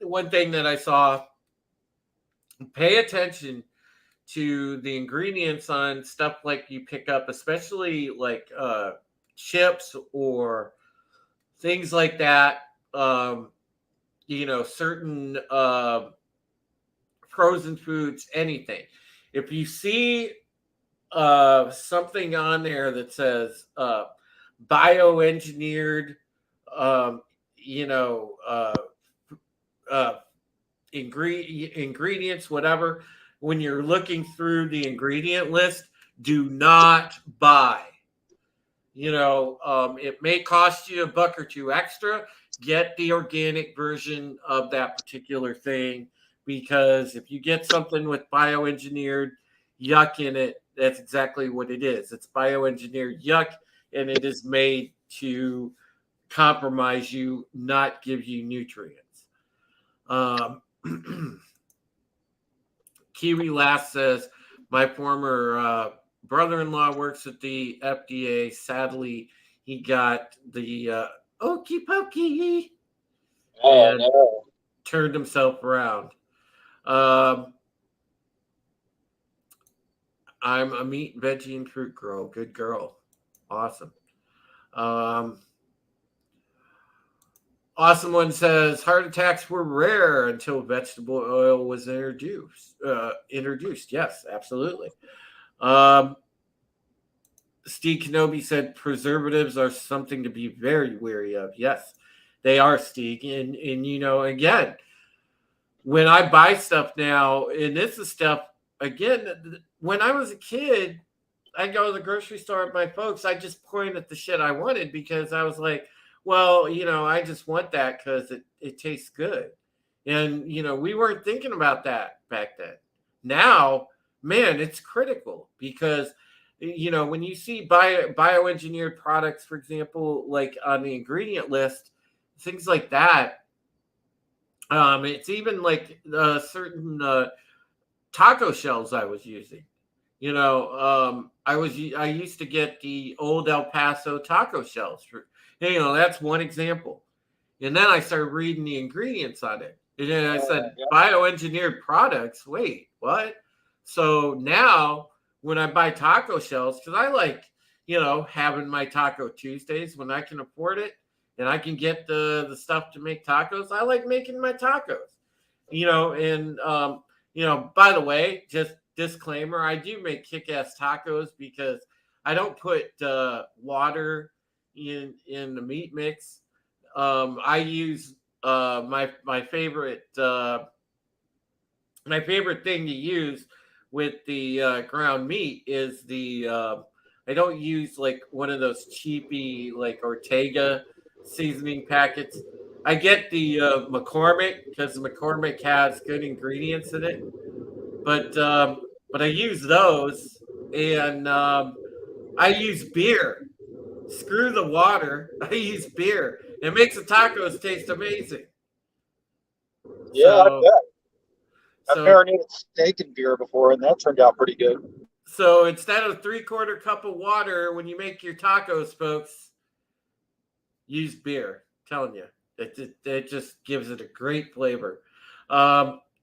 one thing that I saw, pay attention to the ingredients on stuff like you pick up, especially like chips or things like that. Certain frozen foods, anything. If you see something on there that says bioengineered, you know, ingredients, whatever, when you're looking through the ingredient list, do not buy. It may cost you $1 or $2 extra. Get the organic version of that particular thing, because if you get something with bioengineered yuck in it, that's exactly what it is. It's bioengineered yuck, and it is made to compromise you, not give you nutrients. Kiwi Last says, my former brother-in-law works at the FDA. Sadly, he got the okey pokey and no. turned himself around. I'm a meat, veggie, and fruit girl. Good girl. Awesome. Awesome One says, heart attacks were rare until vegetable oil was introduced. Yes, absolutely. Steve Kenobi said preservatives are something to be very wary of. Yes, they are, Steve. And again, when I buy stuff now, and this is stuff, again, when I was a kid, I go to the grocery store with my folks. I just pointed at the shit I wanted because I was like, well, I just want that because it tastes good. And, we weren't thinking about that back then. Now, man, it's critical because, when you see bioengineered products, for example, like on the ingredient list, things like that, it's even like certain taco shells I was using. I used to get the old El Paso taco shells. That's one example. And then I started reading the ingredients on it. And then I said, bioengineered products. Wait, what? So now when I buy taco shells, because I like, having my Taco Tuesdays when I can afford it and I can get the stuff to make tacos, I like making my tacos. By the way, just disclaimer, I do make kick-ass tacos because I don't put water in the meat mix. I use my favorite thing to use with the ground meat is I don't use like one of those cheapy like Ortega seasoning packets. I get the McCormick because McCormick has good ingredients in it, but I use those, and I use beer. Screw the water. I use beer. It makes the tacos taste amazing. Yeah, I bet. I've marinated steak in beer before, and that turned out pretty good. So instead of 3/4 cup of water when you make your tacos, folks, use beer. I'm telling you, it just gives it a great flavor.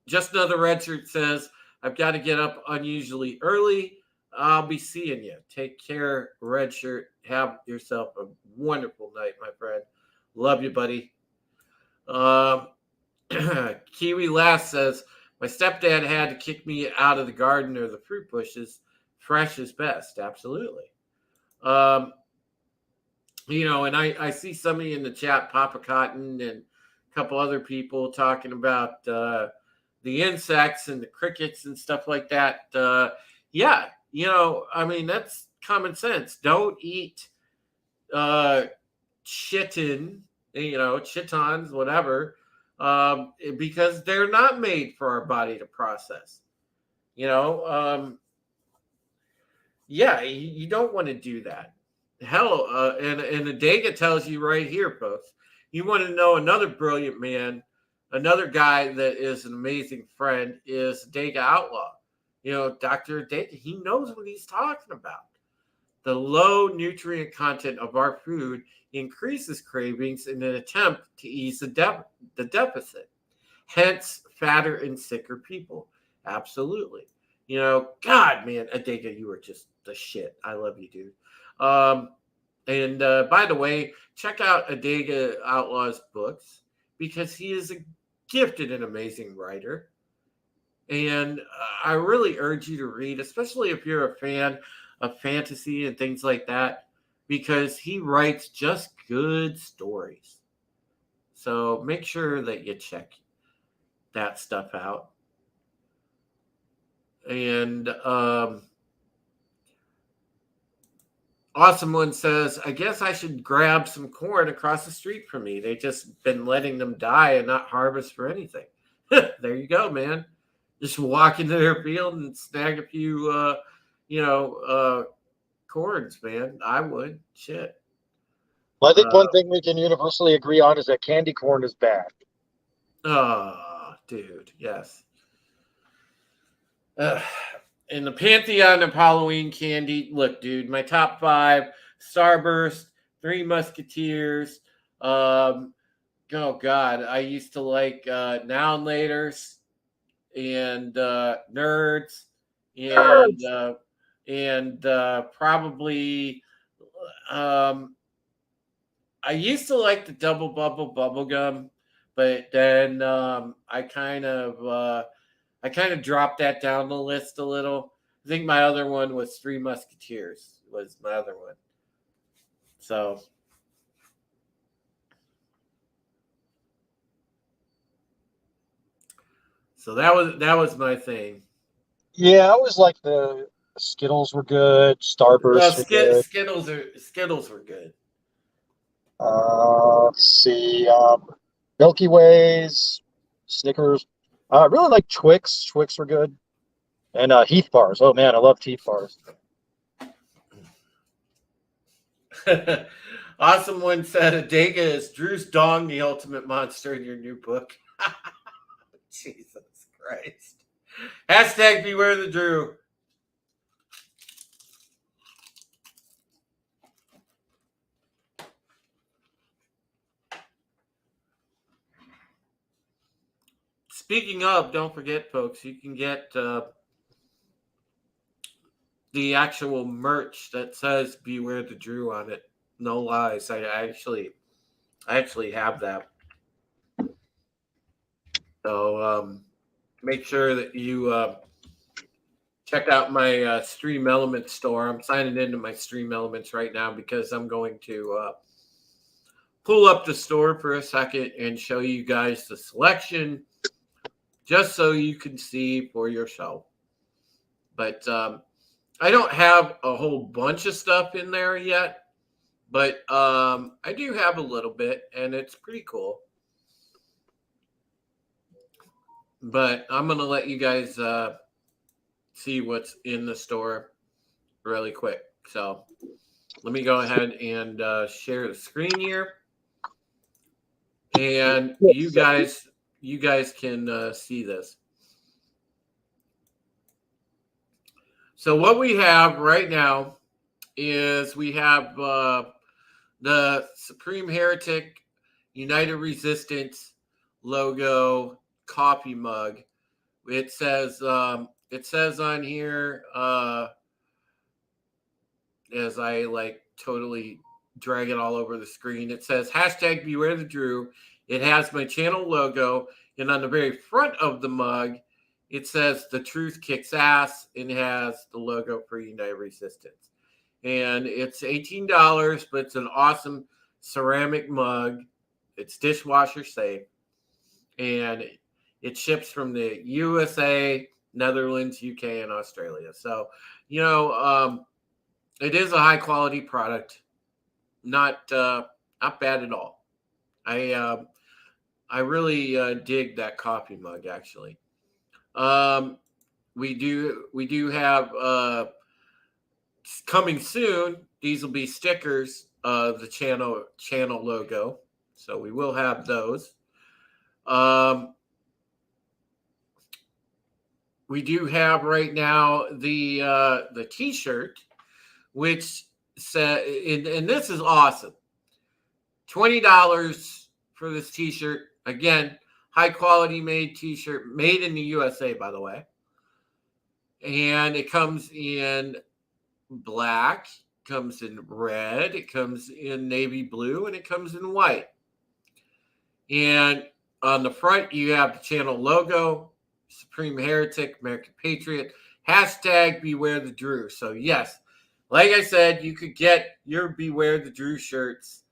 Just Another Red Shirt says, I've got to get up unusually early. I'll be seeing you. Take care, Red Shirt. Have yourself a wonderful night, my friend. Love you, buddy. Kiwi Last says, my stepdad had to kick me out of the garden or the fruit bushes. Fresh is best. Absolutely. And I see somebody in the chat, Papa Cotton, and a couple other people talking about the insects and the crickets and stuff like that. That's common sense. Don't eat chitons, whatever, because they're not made for our body to process. You don't want to do that. Hell, and Adega tells you right here, folks, you want to know another brilliant man, another guy that is an amazing friend is Adega Outlaw. Dr. Adega, he knows what he's talking about. The low nutrient content of our food increases cravings in an attempt to ease the deficit. Hence, fatter and sicker people. Absolutely. God, man, Adega, you are just the shit. I love you, dude. And by the way, check out Adega Outlaw's books because he is a gifted and amazing writer. And I really urge you to read, especially if you're a fan of fantasy and things like that, because he writes just good stories. So make sure that you check that stuff out. And Awesome One says, I guess I should grab some corn across the street from me. They've just been letting them die and not harvest for anything. There you go, man. Just walk into their field and snag a few, corns, man. I would. Shit. Well, I think one thing we can universally agree on is that candy corn is bad. Oh, dude. Yes. In the pantheon of Halloween candy, look, dude, my top 5: Starburst, Three Musketeers. Oh God, I used to like Now and Laters and Nerds and probably I used to like the Double Bubble Gum, but then I kind of dropped that down the list a little. I think my other one was Three Musketeers was my other one. So that was my thing. Yeah, I always like the Skittles were good. Starburst were good. Skittles were good. Let's see. Milky Ways, Snickers. I really like Twix. Twix were good. And Heath bars. Oh man, I love Heath bars. Awesome One said, Adega is Drew's dong the ultimate monster in your new book. Jesus Christ. Hashtag beware the Drew. Speaking of, don't forget, folks, you can get the actual merch that says "Beware the Drew" on it. No lies, I actually have that. So make sure that you check out my Stream Elements store. I'm signing into my Stream Elements right now because I'm going to pull up the store for a second and show you guys the selection, just so you can see for yourself. But I don't have a whole bunch of stuff in there yet, but I do have a little bit, and it's pretty cool. But I'm going to let you guys see what's in the store really quick. So let me go ahead and share the screen here. And you guys can see this. So what we have right now is we have the Supreme Heretic United Resistance logo coffee mug. It says on here, as I like totally drag it all over the screen, it says hashtag beware the Drew. It has my channel logo, and on the very front of the mug, it says the truth kicks ass, and has the logo for United Resistance. And it's $18, but it's an awesome ceramic mug. It's dishwasher safe, and it ships from the USA, Netherlands, UK, and Australia. So, it is a high quality product. Not bad at all. I really dig that coffee mug, actually. We do have coming soon. These will be stickers of the channel logo, so we will have those. We do have right now the T-shirt, which and this is awesome. $20 for this t-shirt. Again, high quality made t-shirt, made in the USA, by the way. And it comes in black, comes in red, it comes in navy blue, and it comes in white. And on the front, you have the channel logo, Supreme Heretic, American Patriot, hashtag Beware the Drew. So yes, like I said, you could get your Beware the Drew shirts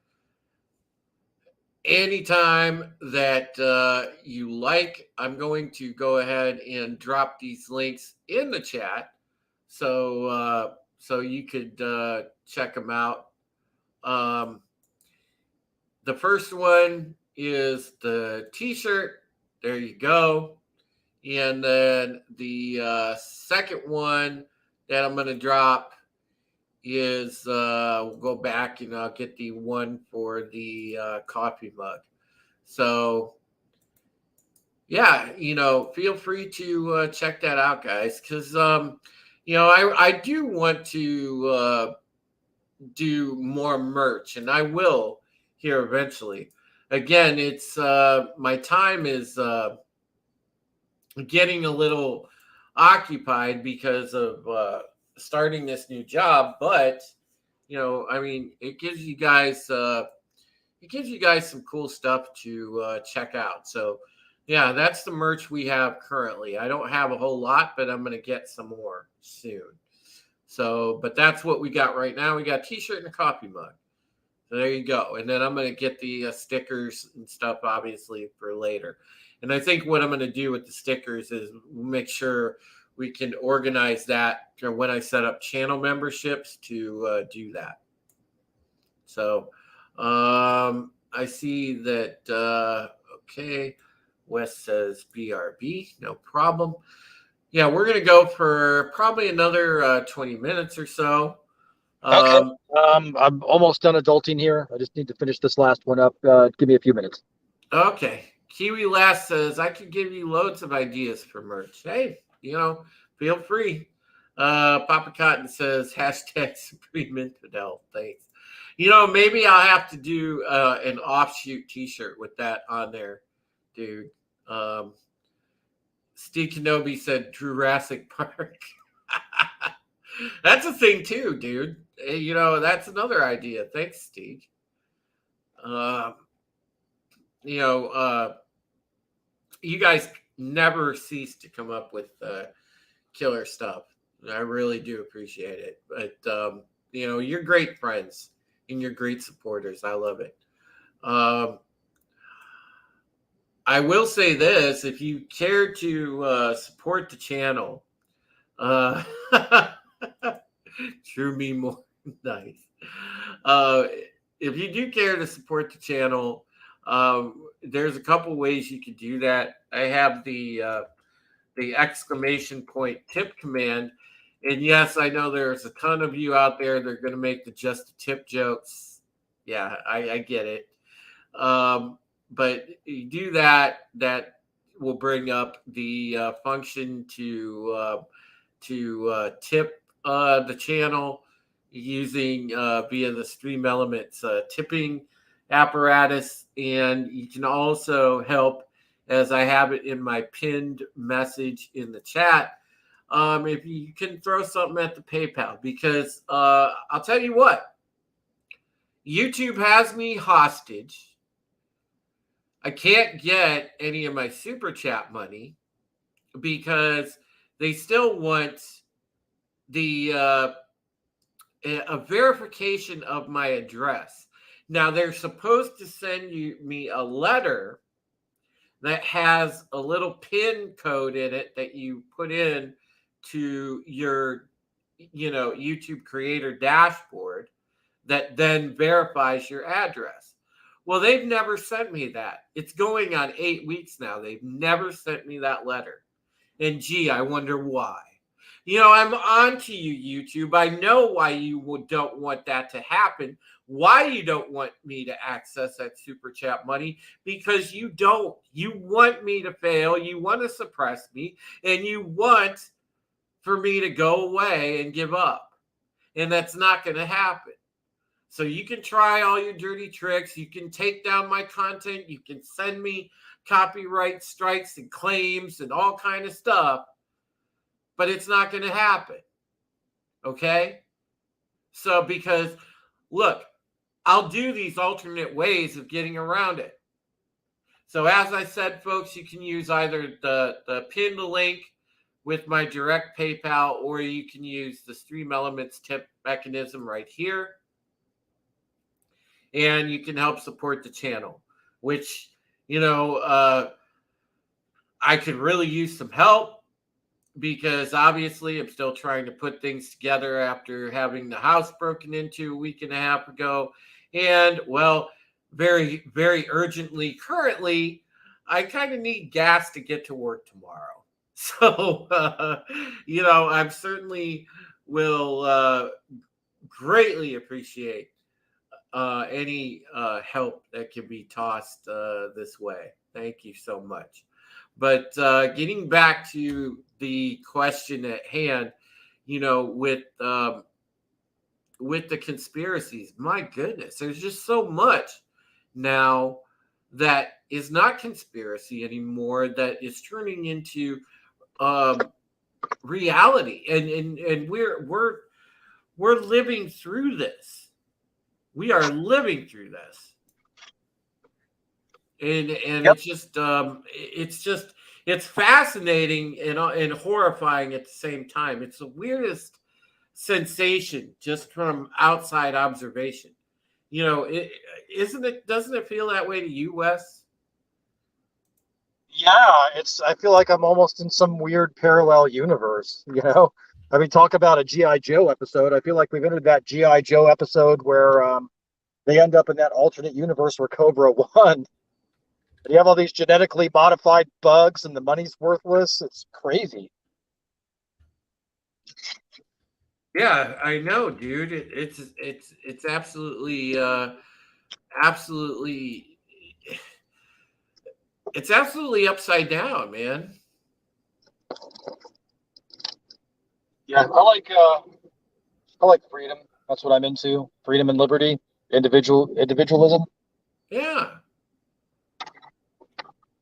anytime that you like. I'm going to go ahead and drop these links in the chat so you could check them out. The first one is the t-shirt. There you go. And then the second one that I'm going to drop is we'll go back and I'll get the one for the coffee mug. So yeah, feel free to check that out, guys, because I do want to do more merch, and I will here eventually. Again, it's my time is getting a little occupied because of starting this new job, but it gives you guys some cool stuff to check out. So yeah, that's the merch we have currently. I don't have a whole lot, but I'm going to get some more soon. So, but that's what we got right now. We got a t-shirt and a coffee mug. So there you go. And then I'm going to get the stickers and stuff, obviously, for later. And I think what I'm going to do with the stickers is make sure we can organize that when I set up channel memberships to do that. So I see that, okay, Wes says BRB, no problem. Yeah, we're going to go for probably another 20 minutes or so. Okay. I'm almost done adulting here. I just need to finish this last one up. Give me a few minutes. Okay. Kiwi Last says, I could give you loads of ideas for merch. Hey, feel free. Papa Cotton says, hashtag Supreme Infidel. Thanks. Maybe I'll have to do an offshoot t-shirt with that on there, dude. Steve Kenobi said Jurassic Park. That's a thing too, dude. That's another idea. Thanks, Steve. You guys never cease to come up with killer stuff. I really do appreciate it. But you're great friends and you're great supporters. I love it. I will say this: if you care to support the channel, True me more nice. If you do care to support the channel, there's a couple ways you can do that. I have the exclamation point tip command, and yes, I know there's a ton of you out there that are going to make the just a tip jokes. Yeah, I get it. But you do that will bring up the function to tip the channel using via the Stream Elements tipping apparatus. And you can also help, as I have it in my pinned message in the chat, if you can throw something at the PayPal, because I'll tell you what, YouTube has me hostage. I can't get any of my super chat money because they still want the a verification of my address. Now they're supposed to send me a letter that has a little PIN code in it that you put in to your YouTube creator dashboard that then verifies your address. Well, they've never sent me that. It's going on 8 weeks now. They've never sent me that letter. And gee, I wonder why. I'm on to you, YouTube. I know why you don't want that to happen. Why you don't want me to access that super chat money? Because you don't. You want me to fail. You want to suppress me. And you want for me to go away and give up. And that's not going to happen. So you can try all your dirty tricks. You can take down my content. You can send me copyright strikes and claims and all kind of stuff, but it's not going to happen. Okay? So because, look, I'll do these alternate ways of getting around it. So as I said, folks, you can use either the pinned link with my direct PayPal, or you can use the Stream Elements tip mechanism right here. And you can help support the channel, which, I could really use some help, because obviously I'm still trying to put things together after having the house broken into a week and a half ago. And, well, very, very urgently, currently, I kind of need gas to get to work tomorrow. So, I certainly will greatly appreciate any help that can be tossed this way. Thank you so much. But getting back to the question at hand, with the conspiracies, my goodness, there's just so much now that is not conspiracy anymore, that is turning into reality, and we're living through this. We are living through this, and Yep. it's fascinating and horrifying at the same time. It's the weirdest sensation just from outside observation. Doesn't it feel that way to you, Wes? Yeah, I feel like I'm almost in some weird parallel universe, I mean, talk about a G.I. Joe episode. I feel like we've entered that G.I. Joe episode where they end up in that alternate universe where Cobra won. And you have all these genetically modified bugs and the money's worthless. It's crazy. Yeah, I know, dude. It's absolutely absolutely it's absolutely upside down, man. Yeah, I like freedom. That's what I'm into. Freedom and liberty, individualism. Yeah.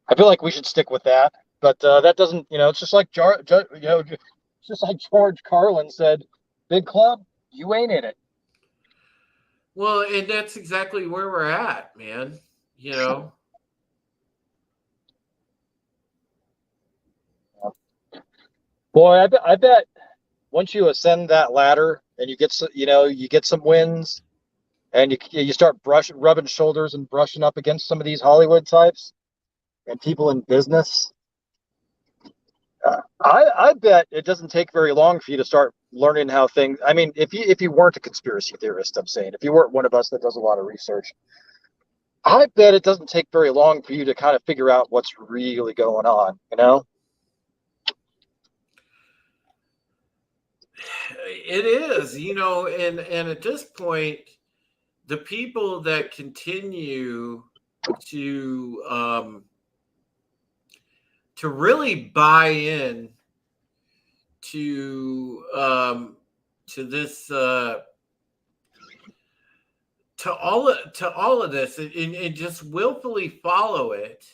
I feel like we should stick with that. But that doesn't, it's just like it's just like George Carlin said, "Big club, you ain't in it." Well, and that's exactly where we're at, man. Boy, I bet once you ascend that ladder and you get some wins, and you start rubbing shoulders and brushing up against some of these Hollywood types and people in business. I bet it doesn't take very long for you to start learning how things. I mean, if you weren't a conspiracy theorist, I'm saying, if you weren't one of us that does a lot of research, I bet it doesn't take very long for you to kind of figure out what's really going on. It is, and at this point, the people that continue to really buy in to this to all of this, and just willfully follow it.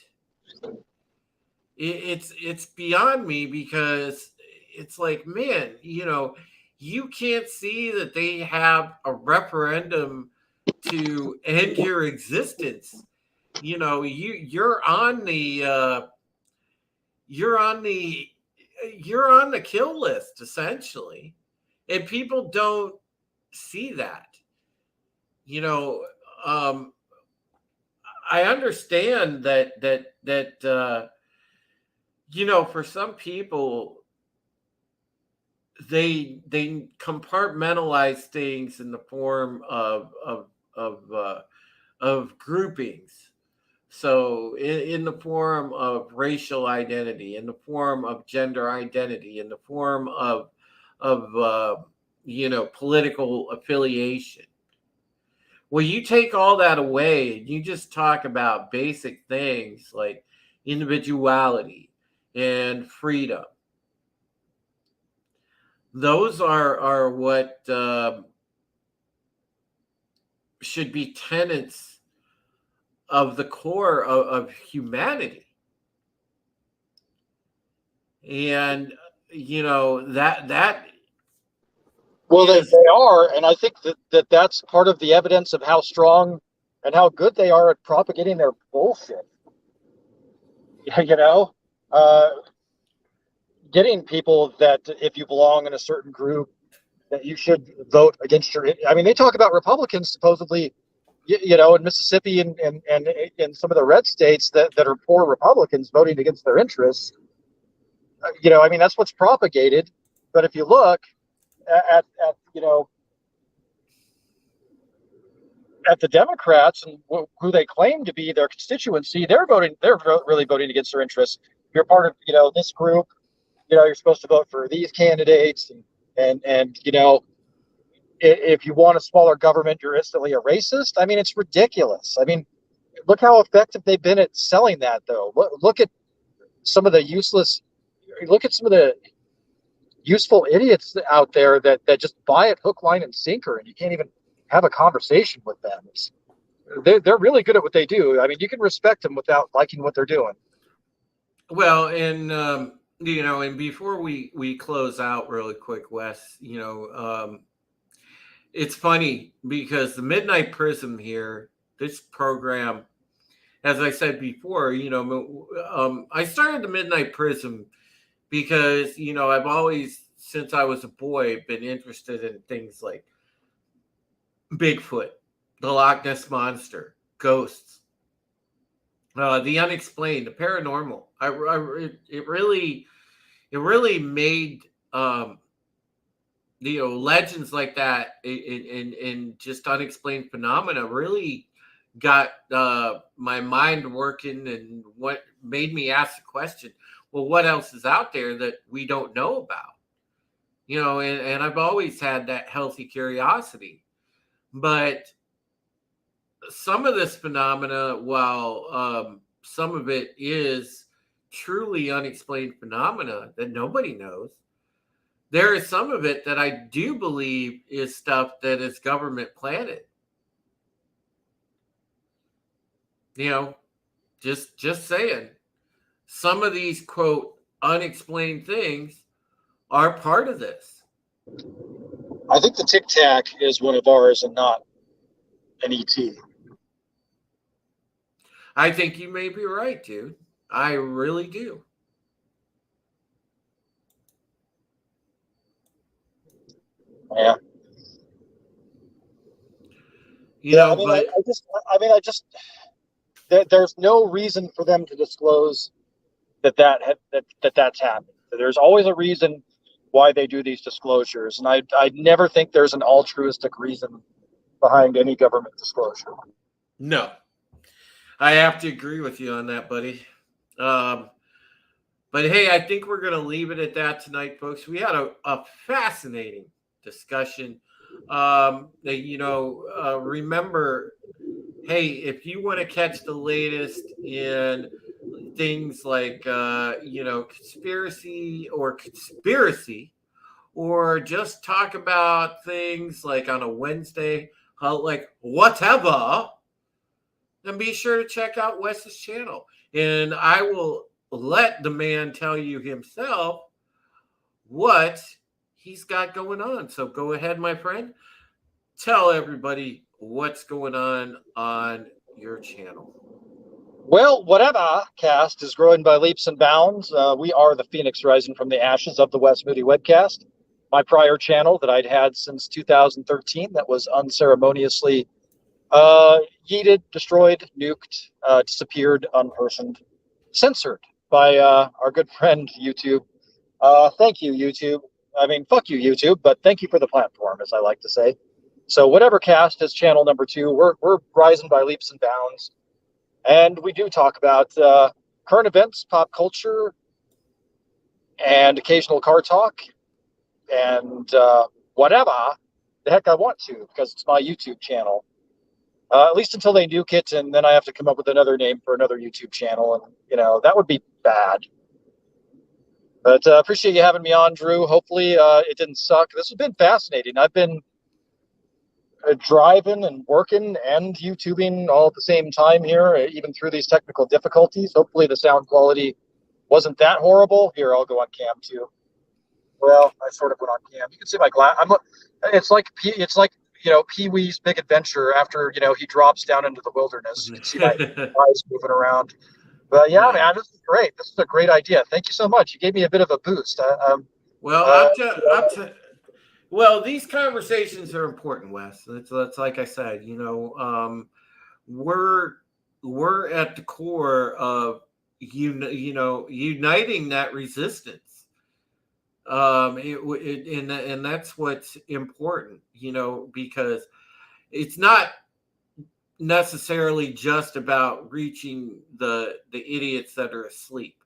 It's beyond me, because it's like, man, you can't see that they have a referendum to end your existence. You're on the kill list, essentially, and people don't see that. I understand that for some people, they compartmentalize things in the form of groupings. So in the form of racial identity, in the form of gender identity, in the form of political affiliation. Well, you take all that away and you just talk about basic things like individuality and freedom. Those are what should be tenets of the core of humanity. And that Well, is, they are, and I think that's part of the evidence of how strong and how good they are at propagating their bullshit. You know, uh, getting people that if you belong in a certain group, that you should vote against your. I mean, they talk about Republicans supposedly, in Mississippi and some of the red states that are poor Republicans voting against their interests. I mean, that's what's propagated. But if you look at at the Democrats and who they claim to be their constituency, they're really voting against their interests. You're part of, this group, you're supposed to vote for these candidates and if you want a smaller government, you're instantly a racist. I mean, it's ridiculous. I mean, look how effective they've been at selling that, though. Look at some of the useful idiots out there that just buy it hook, line, and sinker, and you can't even have a conversation with them. They're really good at what they do. I mean, you can respect them without liking what they're doing. well, and and before we close out really quick, Wes, it's funny because the Midnight Prism here, this program, as I said before, I started the Midnight Prism because, I've always, since I was a boy, been interested in things like Bigfoot, the Loch Ness Monster, ghosts, the unexplained, the paranormal. It really made legends like that and just unexplained phenomena really got my mind working, and what made me ask the question, well, what else is out there that we don't know about? And I've always had that healthy curiosity. But some of this phenomena, while some of it is truly unexplained phenomena that nobody knows, there is some of it that I do believe is stuff that is government planted. Just saying. Some of these, quote, unexplained things are part of this. I think the Tic Tac is one of ours and not an ET. I think you may be right, dude. I really do. Yeah. There's no reason for them to disclose that's happened. There's always a reason why they do these disclosures, and I never think there's an altruistic reason behind any government disclosure. No, I have to agree with you on that, buddy. But hey, I think we're going to leave it at that tonight, folks. We had a fascinating discussion. Remember, hey, if you want to catch the latest in things like, conspiracy, or just talk about things like on a Wednesday, like whatever, then be sure to check out Wes's channel. And I will let the man tell you himself what he's got going on. So go ahead, my friend. Tell everybody what's going on your channel. Well, Whatevercast is growing by leaps and bounds. We are the phoenix rising from the ashes of the Wes Moody webcast. My prior channel that I'd had since 2013 that was unceremoniously yeeted, destroyed, nuked, disappeared, unpersoned, censored by our good friend YouTube. Thank you, YouTube. I mean, fuck you, YouTube, but thank you for the platform, as I like to say. So Whatevercast is channel number 2. We're rising by leaps and bounds. And we do talk about current events, pop culture, and occasional car talk, and whatever the heck I want to, because it's my YouTube channel. At least until they nuke it, and then I have to come up with another name for another YouTube channel, and that would be bad. But appreciate you having me on, Drew. Hopefully it didn't suck. This has been fascinating. I've been driving and working and YouTubing all at the same time here, even through these technical difficulties. Hopefully the sound quality wasn't that horrible. Here, I'll go on cam too. Well, I sort of went on cam. You can see my glass. It's like Pee-wee's Big Adventure after he drops down into the wilderness. You can see my eyes moving around. But yeah, man, this is great. This is a great idea. Thank you so much. You gave me a bit of a boost. Well, these conversations are important, Wes. It's like I said, we're at the core of uniting that resistance. And that's what's important, because it's not necessarily just about reaching the idiots that are asleep.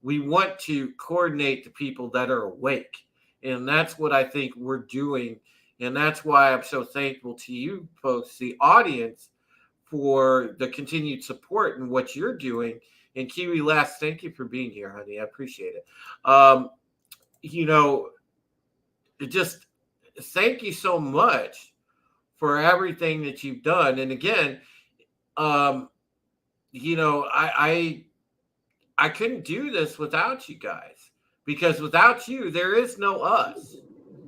We want to coordinate the people that are awake. And that's what I think we're doing. And that's why I'm so thankful to you folks, the audience, for the continued support and what you're doing. And Kiwi Last, thank you for being here, honey. I appreciate it. Just thank you so much for everything that you've done. And again, I couldn't do this without you guys, because without you, there is no us.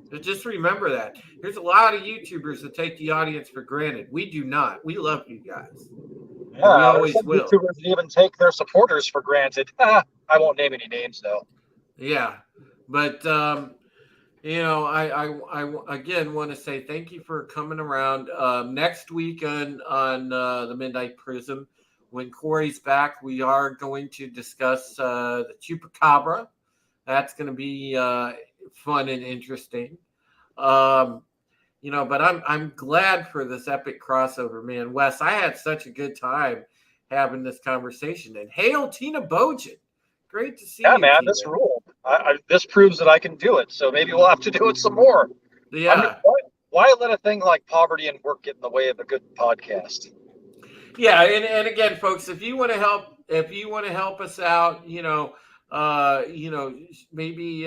So just remember that. There's a lot of YouTubers that take the audience for granted. We do not. We love you guys. Yeah, we always will. YouTubers even take their supporters for granted. I won't name any names though. Yeah, but I again want to say thank you for coming around. Next week on the Midnight Prism, when Corey's back, we are going to discuss the Chupacabra. That's going to be fun and interesting. But I'm glad for this epic crossover, man. Wes, I had such a good time having this conversation. And hail Tina Bojan. Great to see you. Yeah, man, Tina. this ruled. This proves that I can do it. So maybe we'll have to do it some more. Yeah. Why let a thing like poverty and work get in the way of a good podcast? Yeah, and again, folks, if you want to help us out, maybe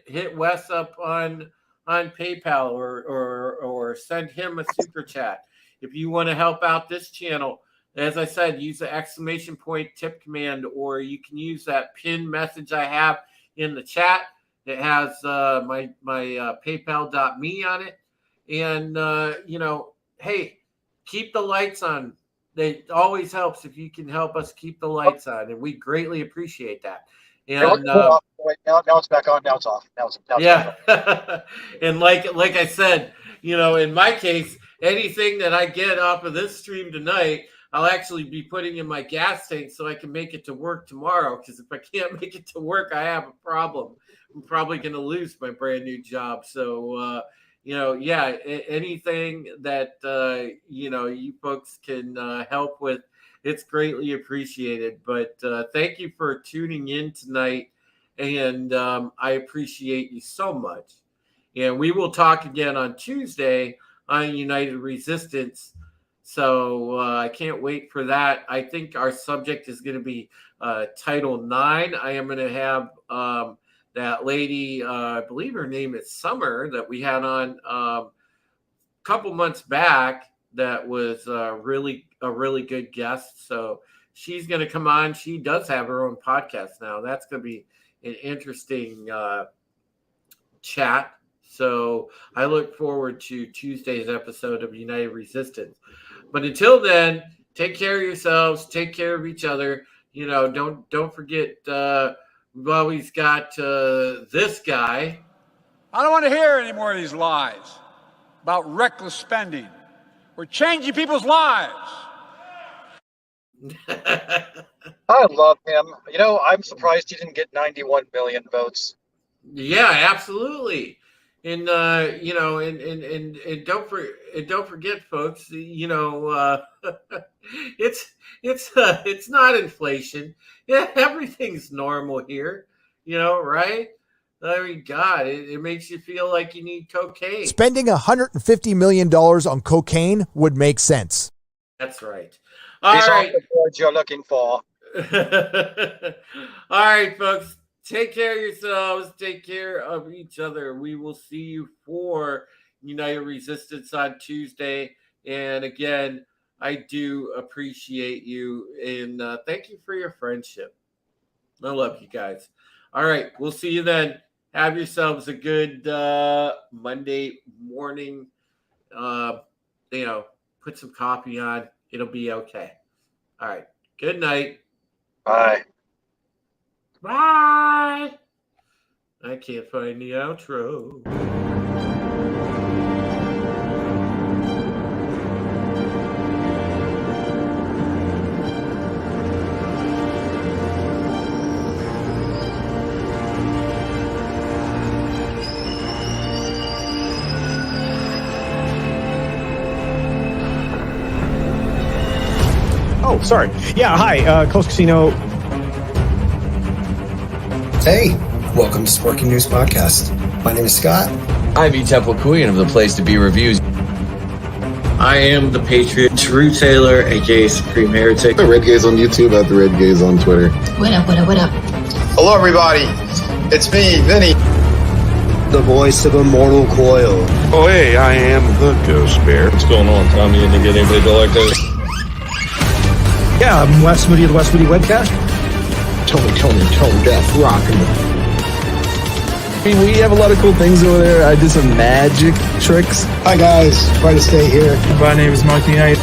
hit Wes up on PayPal or send him a super chat. If you want to help out this channel, as I said, use the !! tip command, or you can use that pinned message I have in the chat. It has my PayPal.me on it, and hey, keep the lights on. It always helps if you can help us keep the lights on, and we greatly appreciate that. And wait, now it's back on. Now it's off. Now it's yeah. And like I said, in my case, anything that I get off of this stream tonight, I'll actually be putting in my gas tank so I can make it to work tomorrow. Because if I can't make it to work, I have a problem. I'm probably going to lose my brand new job. So, anything that, you folks can help with, it's greatly appreciated. But thank you for tuning in tonight. And I appreciate you so much. And we will talk again on Tuesday on United Resistance. So I can't wait for that. I think our subject is going to be Title IX. I am going to have that lady, I believe her name is Summer, that we had on a couple months back. That was a really good guest. So she's going to come on. She does have her own podcast now. That's going to be an interesting chat. So I look forward to Tuesday's episode of United Resistance. But until then, take care of yourselves. Take care of each other. Don't forget. We've always got this guy. I don't want to hear any more of these lies about reckless spending. We're changing people's lives. I love him. I'm surprised he didn't get 91 million votes. Yeah, absolutely. And and don't forget, folks. It's not inflation. Yeah, everything's normal here. Right? I mean, God, it makes you feel like you need cocaine. Spending $150 million on cocaine would make sense. That's right. These are the words you're looking for. All right, folks. Take care of yourselves. Take care of each other. We will see you for United Resistance on Tuesday. And again, I do appreciate you, and thank you for your friendship. I love you guys. All right, we'll see you then. Have yourselves a good Monday morning. Put some coffee on. It'll be okay. All right. Good night. Bye. Bye. I can't find the outro. Oh, sorry. Yeah, hi, Coast Casino. Hey, welcome to Sporking News Podcast. My name is Scott. I'm E. Temple Queen of the Place to Be Reviews. I am the Patriot, Drew Taylor, aka Supreme Heretic. The Red Gaze on YouTube, at the Red Gaze on Twitter. What up, what up, what up? Hello, everybody. It's me, Vinny. The voice of Immortal Coil. Oh, hey, I am the Ghost Bear. What's going on, Tommy? You didn't get anybody to like this? Yeah, I'm Wes Moody of the Wes Moody Webcast. Tone Death, rockin'. We have a lot of cool things over there. I do some magic tricks. Hi, guys. Try to stay here. My name is Monkey Knight.